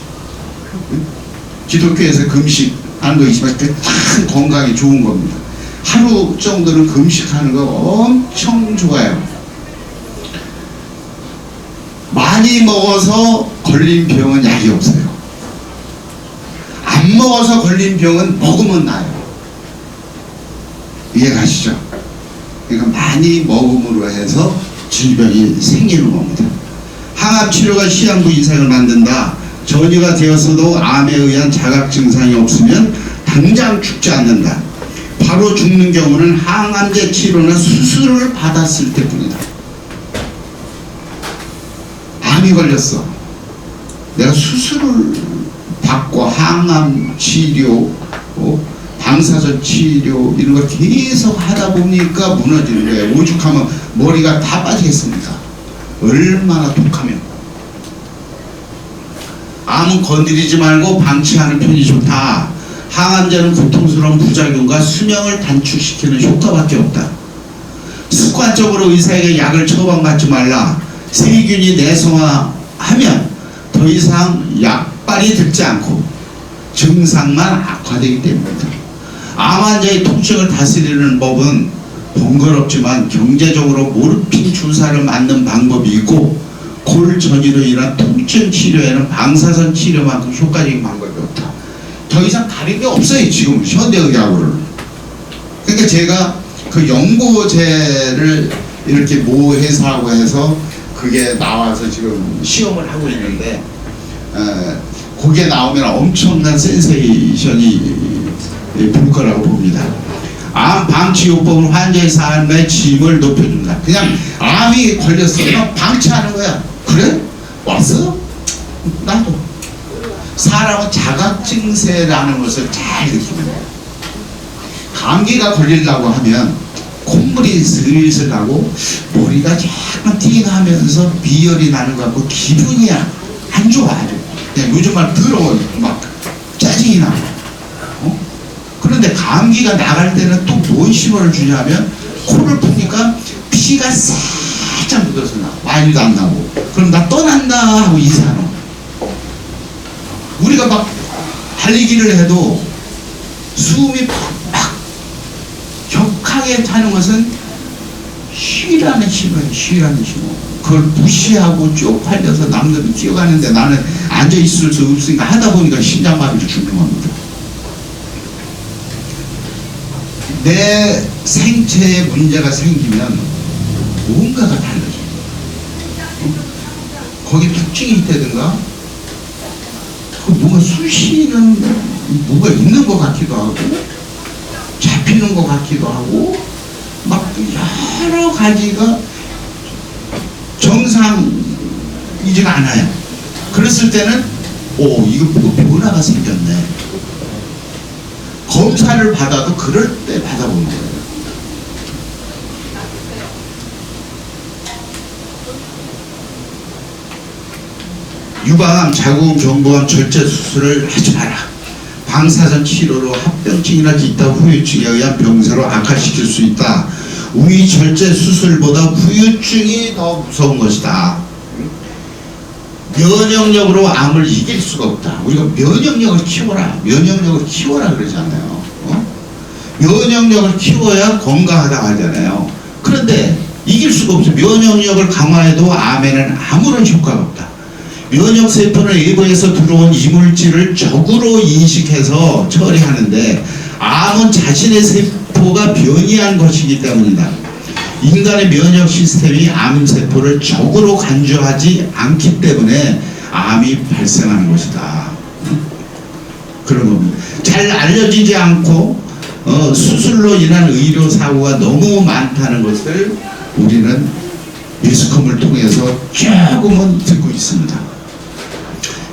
기독교에서 금식 하는 거 있지만 참 건강에 좋은 겁니다. 하루 정도는 금식하는 거 엄청 좋아요. 많이 먹어서 걸린 병은 약이 없어요. 안 먹어서 걸린 병은 먹으면 나요. 이해가시죠? 그러니까 많이 먹음으로 해서 질병이 생기는 겁니다. 항암 치료가 시한부 인생을 만든다. 전이가 되었어도 암에 의한 자각 증상이 없으면 당장 죽지 않는다. 바로 죽는 경우는 항암제 치료나 수술을 받았을 때뿐이다. 암이 걸렸어. 내가 수술을 받고 항암 치료, 방사선 치료 이런 걸 계속 하다 보니까 무너지는 거예요. 오죽하면 머리가 다 빠지겠습니까? 얼마나 독하면. 암은 건드리지 말고 방치하는 편이 좋다. 항암제는 고통스러운 부작용과 수명을 단축시키는 효과밖에 없다. 습관적으로 의사에게 약을 처방받지 말라. 세균이 내성화하면 더 이상 약발이 듣지 않고 증상만 악화되기 때문이다. 암 환자의 통증을 다스리는 법은 번거롭지만 경제적으로 모르핀 주사를 맞는 방법이 있고 골 전이로 인한 통증 치료에는 방사선 치료만큼 효과적인 방법이 없다. 더 이상 다른 게 없어요. 지금 현대의학으로는. 그러니까 제가 그 연고제를 이렇게 모 회사하고 해서 그게 나와서 지금 시험을 하고 있는데 그게 나오면 엄청난 센세이션이 불 거라고 봅니다. 암 방치 요법은 환자의 삶의 질을 높여준다. 그냥 암이 걸렸으면 방치하는 거야. 그래? 왔어? 나도. 사람은 자각 증세라는 것을 잘 느끼는 거야. 감기가 걸리려고 하면 콧물이 슬슬 나고 머리가 약간 띵하면서 비열이 나는 것 같고 기분이 안 좋아. 그냥 요즘 말 더러워. 막 짜증이 나. 그런데 감기가 나갈 때는 또 뭔 신호를 주냐면 코를 푸니까 피가 살짝 묻어서 나. 많이도 안 나고. 그럼 나 떠난다 하고 인사하는. 우리가 막 달리기를 해도 숨이 막 격하게 차는 것은 쉬라는 신호예요. 쉬라는 신호. 그걸 무시하고 쪽팔려서 남들은 뛰어가는데 나는 앉아있을 수 없으니까 하다 보니까 심장마비를 죽는 겁니다. 내 생체에 문제가 생기면 뭔가가 달라져요. 거기 특징이 있다든가 뭔가 쑤시는 뭐가 있는 것 같기도 하고 잡히는 것 같기도 하고 막 여러 가지가 정상이지가 않아요. 그랬을 때는 이거 뭐 변화가 생겼네. 검사를 받아도 그럴 때 받아보는 거예요. 유방암, 자궁, 경부암 절제 수술을 하지 마라. 방사선 치료로 합병증이나 기타 후유증에 의한 병세로 악화시킬 수 있다. 우위 절제 수술보다 후유증이 더 무서운 것이다. 면역력으로 암을 이길 수가 없다. 우리가 면역력을 키워라 그러잖아요. 면역력을 키워야 건강하다 하잖아요. 그런데 이길 수가 없어. 면역력을 강화해도 암에는 아무런 효과가 없다. 면역세포는 외부에서 들어온 이물질을 적으로 인식해서 처리하는데 암은 자신의 세포가 변이한 것이기 때문이다. 인간의 면역 시스템이 암세포를 적으로 간주하지 않기 때문에 암이 발생하는 것이다. 그런 겁니다. 잘 알려지지 않고 수술로 인한 의료사고가 너무 많다는 것을 우리는 매스컴을 통해서 조금은 듣고 있습니다.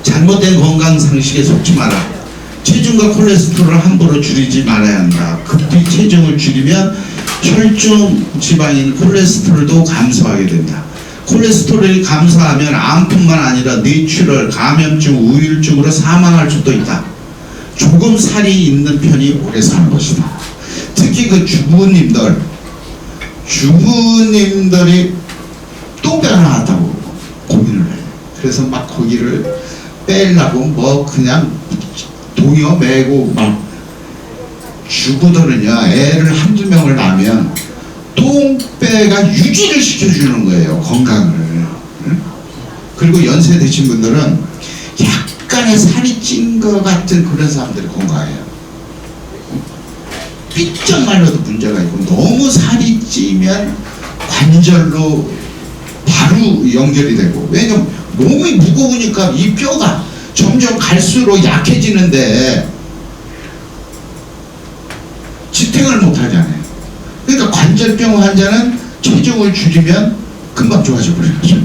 잘못된 건강상식에 속지 마라. 체중과 콜레스테롤을 함부로 줄이지 말아야 한다. 급히 체중을 줄이면 혈중 지방인 콜레스테롤도 감소하게 된다. 콜레스테롤이 감소하면 암뿐만 아니라 뇌출혈, 감염증, 우울증으로 사망할 수도 있다. 조금 살이 있는 편이 오래 사는 것이다. 특히 그 주부님들이 똥배가 나왔다고 고민을 해요. 그래서 막 고기를 빼려고 뭐 그냥 동요 메고 막 주부들은요, 애를 한두 명을 낳으면 똥배가 유지를 시켜주는 거예요, 건강을. 응? 그리고 연세 드신 분들은 약간의 살이 찐 것 같은 그런 사람들이 건강해요. 삐쩍 말라도 문제가 있고, 너무 살이 찌면 관절로 바로 연결이 되고, 왜냐면 몸이 무거우니까 이 뼈가 점점 갈수록 약해지는데 지탱을 못 하잖아요. 그러니까 관절병 환자는 체중을 줄이면 금방 좋아져 버리죠.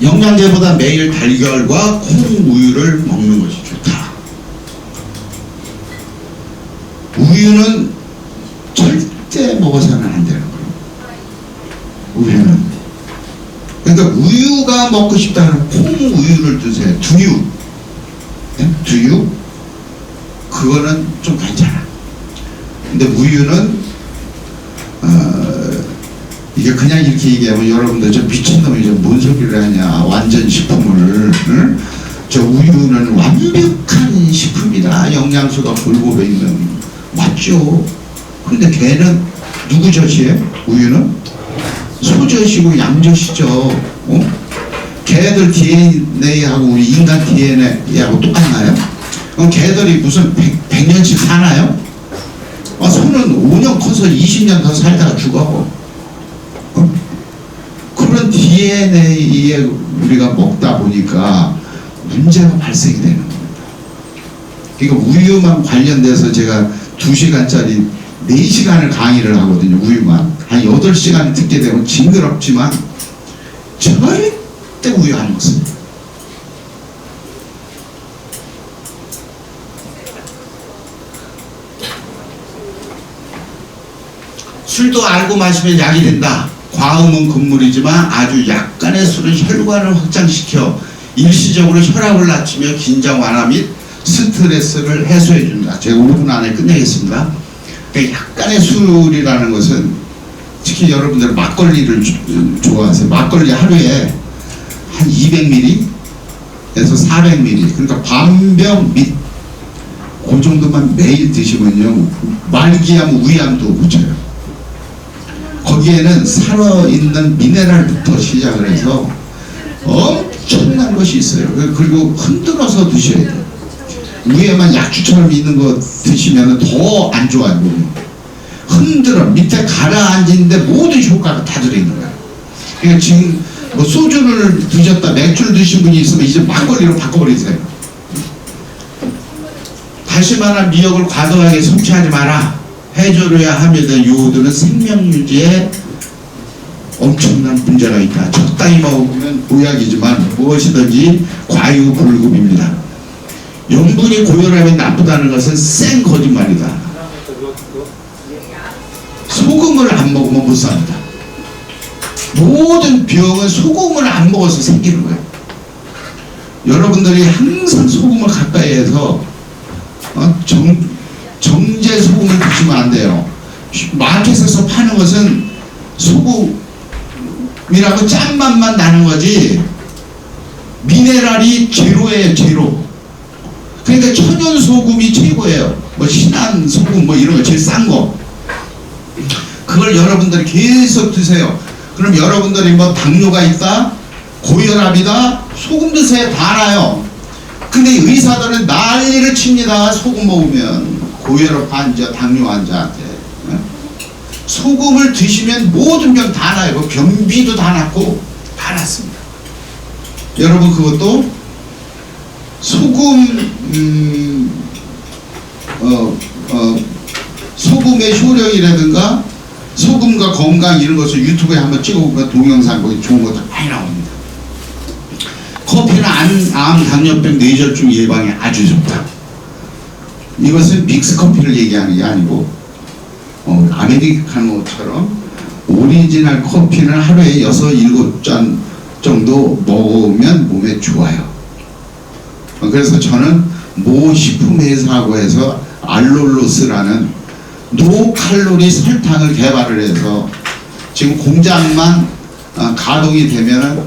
영양제보다 매일 달걀과 콩우유를 먹는 것이 좋다. 우유는 절대 먹어서는 안 되는 거예요. 우유는. 그러니까 우유가 먹고 싶다면 콩우유를 드세요. 두유. 네? 두유? 그거는 좀 괜찮아. 근데 우유는 이게 그냥 이렇게 얘기하면 여러분들 저 미친놈이 뭔 소리를 하냐, 완전 식품을. 응? 저 우유는 완벽한 식품이다, 영양소가 골고루 있는. 맞죠. 근데 걔는 누구 젖이에요? 우유는 소젖이고 양젖이죠. 어? 걔들 DNA하고 우리 인간 DNA하고 똑같나요? 그럼 걔들이 무슨 100년씩 사나요? 소는 5년 커서 20년 더 살다가 죽어. 그런 DNA에 우리가 먹다 보니까 문제가 발생이 되는 겁니다. 그러니까 우유만 관련돼서 제가 2시간짜리 4시간을 강의를 하거든요. 우유만. 한 8시간 듣게 되면 징그럽지만 절대 우유 안 먹습니다. 술도 알고 마시면 약이 된다. 과음은 금물이지만 아주 약간의 술은 혈관을 확장시켜 일시적으로 혈압을 낮추며 긴장 완화 및 스트레스를 해소해 준다. 제가 5분 안에 끝내겠습니다. 그러니까 약간의 술이라는 것은 특히 여러분들 막걸리를 좋아하세요. 막걸리 하루에 한 200ml에서 400ml, 그러니까 반병 및 그 정도만 매일 드시면요, 말기암, 위암도 고쳐요. 거기에는 살아있는 미네랄부터 시작을 해서 엄청난 것이 있어요. 그리고 흔들어서 드셔야 돼요. 위에만 약주처럼 있는 거 드시면 더 안 좋아요. 몸이. 흔들어 밑에 가라앉는데 모든 효과가 다 들어있는 거예요. 그러니까 지금 뭐 소주를 드셨다 맥주를 드신 분이 있으면 이제 막걸리로 바꿔버리세요. 다시 말하면 미역을 과도하게 섭취하지 마라. 해줘야 하면 요들은 생명 유지에 엄청난 문제가 있다. 적당히 먹으면 보약이지만 무엇이든지 과유불급입니다. 염분이 고혈압에 나쁘다는 것은 생 거짓말이다. 소금을 안 먹으면 못 삽니다. 모든 병은 소금을 안 먹어서 생기는 거예요. 여러분들이 항상 소금을 가까이 해서 정제 소금을 드시면 안 돼요. 마켓에서 파는 것은 소금이라고 짠 맛만 나는 거지 미네랄이 제로예요. 제로. 그러니까 천연 소금이 최고예요. 뭐 신한 소금 뭐 이런 거 제일 싼 거. 그걸 여러분들이 계속 드세요. 그럼 여러분들이 뭐 당뇨가 있다, 고혈압이다, 소금 드세요. 다 알아요. 근데 의사들은 난리를 칩니다. 소금 먹으면 고혈압 환자, 당뇨 환자한테. 소금을 드시면 모든 병 다 나요. 변비도 다 낫고 다 낫습니다. 여러분 그것도 소금의 효력이라든가 소금과 건강 이런 것을 유튜브에 한번 찍어보면 동영상 거기 좋은 것도 많이 나옵니다. 커피는 암, 당뇨병, 뇌졸중 예방에 아주 좋다. 이것은 믹스커피를 얘기하는 게 아니고 아메리카노처럼 오리지널 커피는 하루에 6, 7잔 정도 먹으면 몸에 좋아요. 그래서 저는 모 식품회사하고 해서 알룰로스라는 노칼로리 설탕을 개발을 해서 지금 공장만 가동이 되면은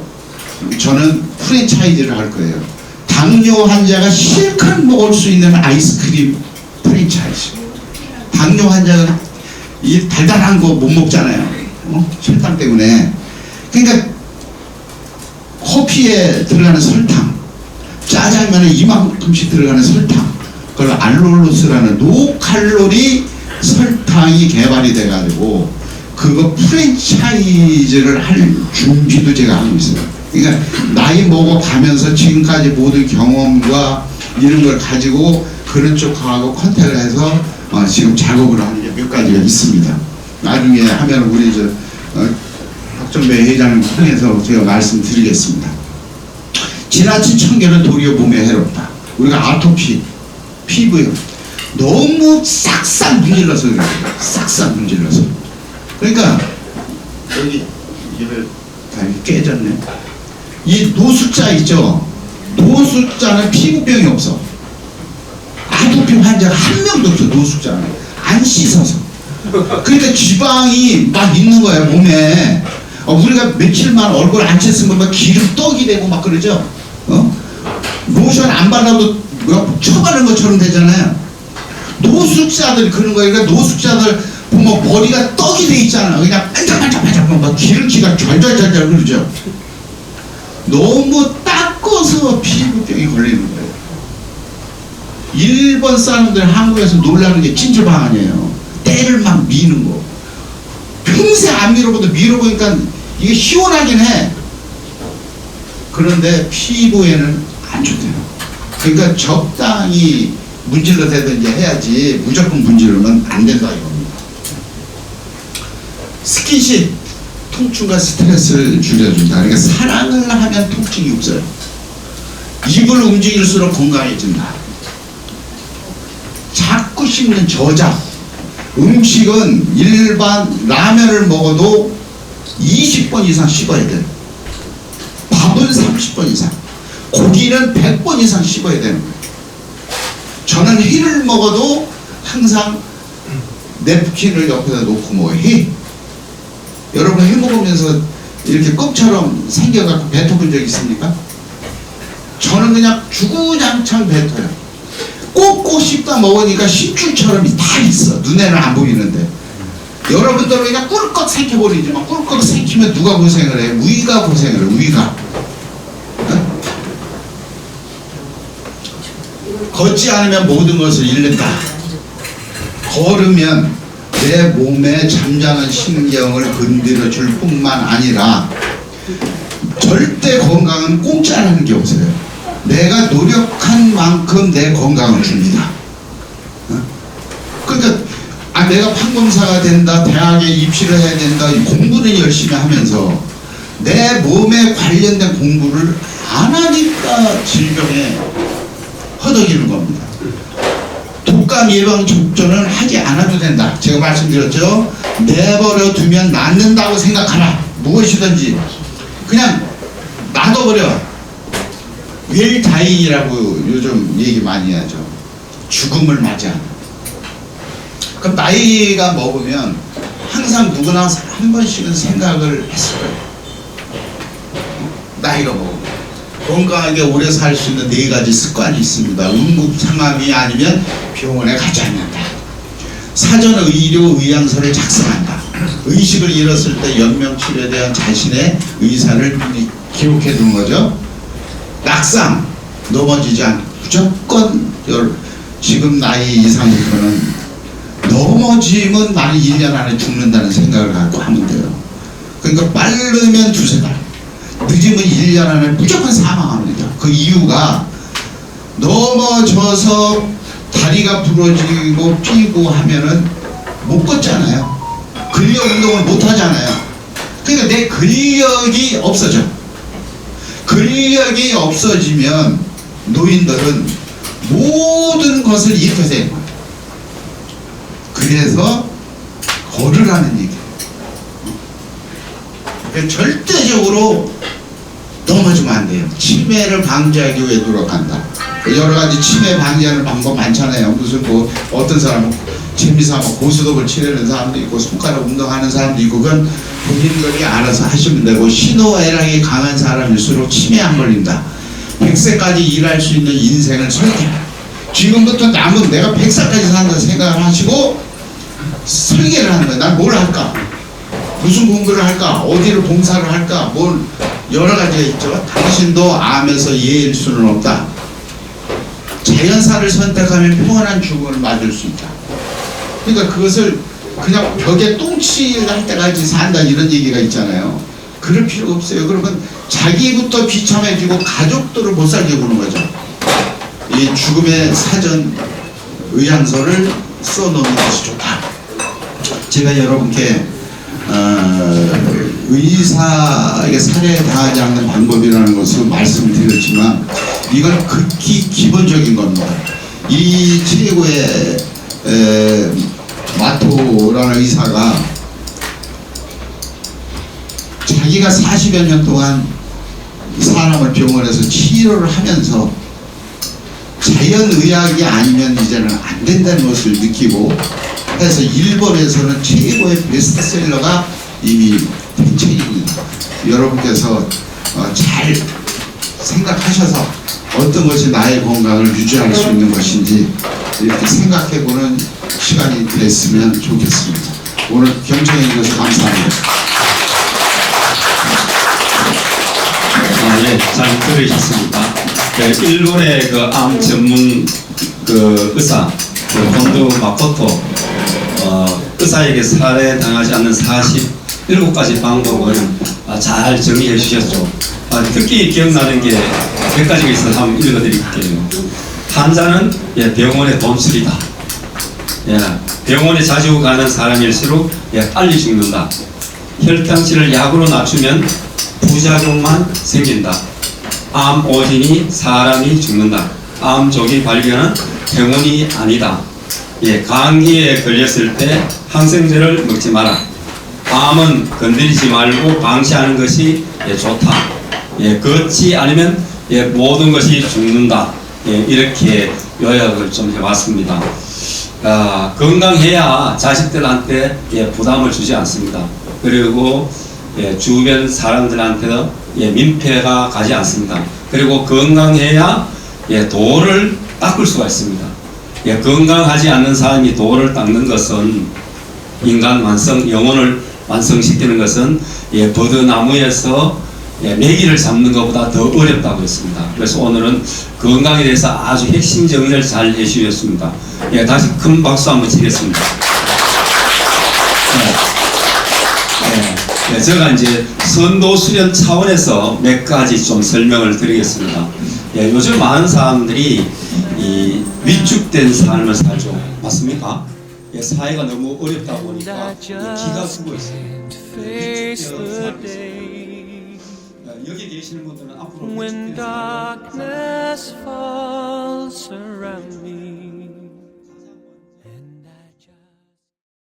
저는 프랜차이즈를 할 거예요. 당뇨 환자가 실컷 먹을 수 있는 아이스크림 프랜차이즈. 당뇨 환자가 이 달달한 거 못 먹잖아요. 설탕 때문에. 그러니까 커피에 들어가는 설탕, 짜장면에 이만큼씩 들어가는 설탕, 그걸 알룰로스라는 노칼로리 설탕이 개발이 돼가지고 그거 프랜차이즈를 할 준비도 제가 하고 있어요. 그러니까 나이 먹어가면서 지금까지 모든 경험과 이런 걸 가지고 그런 쪽하고 컨택을 해서 지금 작업을 하는 게 몇 가지가 있습니다. 나중에 하면 우리 박정배 회장을 통해서 제가 말씀드리겠습니다. 지나친 청결은 도리어 몸에 해롭다. 우리가 아토피, 피부에 너무 싹싹 문질러서 그래요. 싹싹 문질러서. 그러니까 여기 이걸 다 깨졌네. 이 노숙자 있죠. 노숙자는 피부병이 없어. 아토피 환자가 한 명도 없어. 노숙자는 안 씻어서. 그러니까 지방이 막 있는 거야 몸에. 우리가 며칠만 얼굴 안 씻으면 막 기름 떡이 되고 막 그러죠. 로션 안 발라도 쳐바른 것처럼 되잖아요. 노숙자들이 그런 거예요. 그러니까 노숙자들 보면 머리가 떡이 돼 있잖아. 그냥 반짝반짝반짝 막 기름기가 잘잘잘잘 흐르죠. 너무 닦아서 피부병이 걸리는 거예요. 일본 사람들 한국에서 놀라는 게 찜질방 아니에요. 때를 막 미는 거. 평생 안 밀어봐도 밀어보니까 이게 시원하긴 해. 그런데 피부에는 안 좋대요. 그러니까 적당히 문질러 대든지 해야지 무조건 문지르면 안 된다 이겁니다. 스킨십, 통증과 스트레스를 줄여준다. 그러니까 사랑을 하면 통증이 없어요. 입을 움직일수록 건강해진다. 자꾸 씹는 저작. 음식은 일반 라면을 먹어도 20번 이상 씹어야 돼요. 밥은 30번 이상. 고기는 100번 이상 씹어야 되는 거예요. 저는 회를 먹어도 항상 냅킨을 옆에다 놓고 먹어요. 회. 여러분 회 먹으면서 이렇게 껌처럼 생겨갖고 뱉어본 적 있습니까? 저는 그냥 주구장창 뱉어요. 꼭꼭 씹다 먹으니까 씹줄처럼 다 있어. 눈에는 안 보이는데. 여러분들은 그냥 꿀꺽 삼켜버리지만 꿀꺽 삼키면 누가 고생을 해? 위가 고생을 해. 위가. 걷지 않으면 모든 것을 잃는다. 걸으면 내 몸의 잠잠한 신경을 건드려 줄 뿐만 아니라 절대 건강은 공짜라는 게 없어요. 내가 노력한 만큼 내 건강을 줍니다. 그러니까 내가 판검사가 된다, 대학에 입시를 해야 된다, 공부는 열심히 하면서 내 몸에 관련된 공부를 안 하니까 질병에 허덕이는 겁니다. 독감 예방 접종을 하지 않아도 된다. 제가 말씀드렸죠. 내버려 두면 낫는다고 생각하라. 무엇이든지 그냥 놔둬버려. 웰다잉이라고 요즘 얘기 많이 하죠. 죽음을 맞이하는. 그럼 나이가 먹으면 항상 누구나 한 번씩은 생각을 했을 거예요. 나이가 먹으면 건강하게 오래 살 수 있는 4가지 습관이 있습니다. 응급상황이 아니면 병원에 가지 않는다. 사전 의료 의향서를 작성한다. 의식을 잃었을 때 연명치료에 대한 자신의 의사를 기록해 두는 거죠. 낙상, 넘어지지 않고 무조건 지금 나이 이상부터는 넘어지면 나는 1년 안에 죽는다는 생각을 갖고 하면 돼요. 그러니까 빠르면 2-3달, 늦으면 1년 안에 무조건 사망합니다. 그 이유가 넘어져서 다리가 부러지고 피고 하면은 못 걷잖아요. 근력 운동을 못 하잖아요. 그러니까 내 근력이 없어져. 근력이 없어지면 노인들은 모든 것을 잃게 되는 거예요. 그래서 걸으라는 얘기예요. 그러니까 절대적으로 넘어지면 안 돼요. 치매를 방지하기 위해 노력한다. 여러 가지 치매 방지하는 방법 많잖아요. 무슨 뭐 어떤 사람은 재미삼아 고스톱을 치려는 사람도 있고 손가락 운동하는 사람도 있고 그건 본인들이 알아서 하시면 되고 신호애락이 강한 사람일수록 치매 안 걸린다. 100세까지 일할 수 있는 인생을 설계. 지금부터 남은 내가 100살까지 산다는 생각을 하시고 설계를 하는 거예요. 난 뭘 할까? 무슨 공부를 할까? 어디를 봉사를 할까? 뭘 여러 가지가 있죠. 당신도 암에서 예일 수는 없다. 자연사를 선택하면 평온한 죽음을 맞을 수 있다. 그러니까 그것을 그냥 벽에 똥칠 할 때까지 산다 이런 얘기가 있잖아요. 그럴 필요가 없어요. 그러면 자기부터 비참해지고 가족들을 못 살게 구는 거죠. 이 죽음의 사전 의향서를 써놓는 것이 좋다. 제가 여러분께 의사에게 살해당하지 않는 방법이라는 것을 말씀을 드렸지만 이건 극히 기본적인 겁니다. 이 최고의 마토라는 의사가 자기가 40여 년 동안 사람을 병원에서 치료를 하면서 자연의학이 아니면 이제는 안 된다는 것을 느끼고 해서 일본에서는 최고의 베스트셀러가 이미 된 책입니다. 여러분께서 잘 생각하셔서 어떤 것이 나의 건강을 유지할 수 있는 것인지 이렇게 생각해보는 시간이 됐으면 좋겠습니다. 오늘 경청해 주셔서 감사합니다. 예, 잘 들으셨습니다. 네, 일본의 그 암 전문 그 의사 본도 마코토 의사에게 살해당하지 않는 47가지 방법을 잘 정리해 주셨죠. 특히 기억나는 게 몇 가지가 있어서 한번 읽어드릴게요. 환자는 병원의 돈술이다. 병원에 자주 가는 사람일수록 빨리 죽는다. 혈당치를 약으로 낮추면 부작용만 생긴다. 암 오진이 사람이 죽는다. 암 조기 발견은 행운이 아니다. 감기에 걸렸을 때 항생제를 먹지 마라. 암은 건드리지 말고 방치하는 것이 좋다. 그렇지 않으면 모든 것이 죽는다. 이렇게 요약을 좀 해봤습니다. 건강해야 자식들한테 부담을 주지 않습니다. 그리고 주변 사람들한테도 민폐가 가지 않습니다. 그리고 건강해야 도를 닦을 수가 있습니다. 건강하지 않는 사람이 도를 닦는 것은 인간 완성, 영혼을 완성시키는 것은 버드나무에서 메기를 잡는 것보다 더 어렵다고 했습니다. 그래서 오늘은 건강에 대해서 아주 핵심 정리를 잘 해주셨습니다. 다시 큰 박수 한번 치겠습니다. 제가 이제 선도 수련 차원에서 몇 가지 좀 설명을 드리겠습니다. 요즘 많은 사람들이 이 위축된 삶을 살죠. 맞습니까? 사회가 너무 어렵다 보니까 기가 쓰고 있어요. 위축되어 살고 있어요. 여기 계시는 분들은 앞으로 위축된 삶을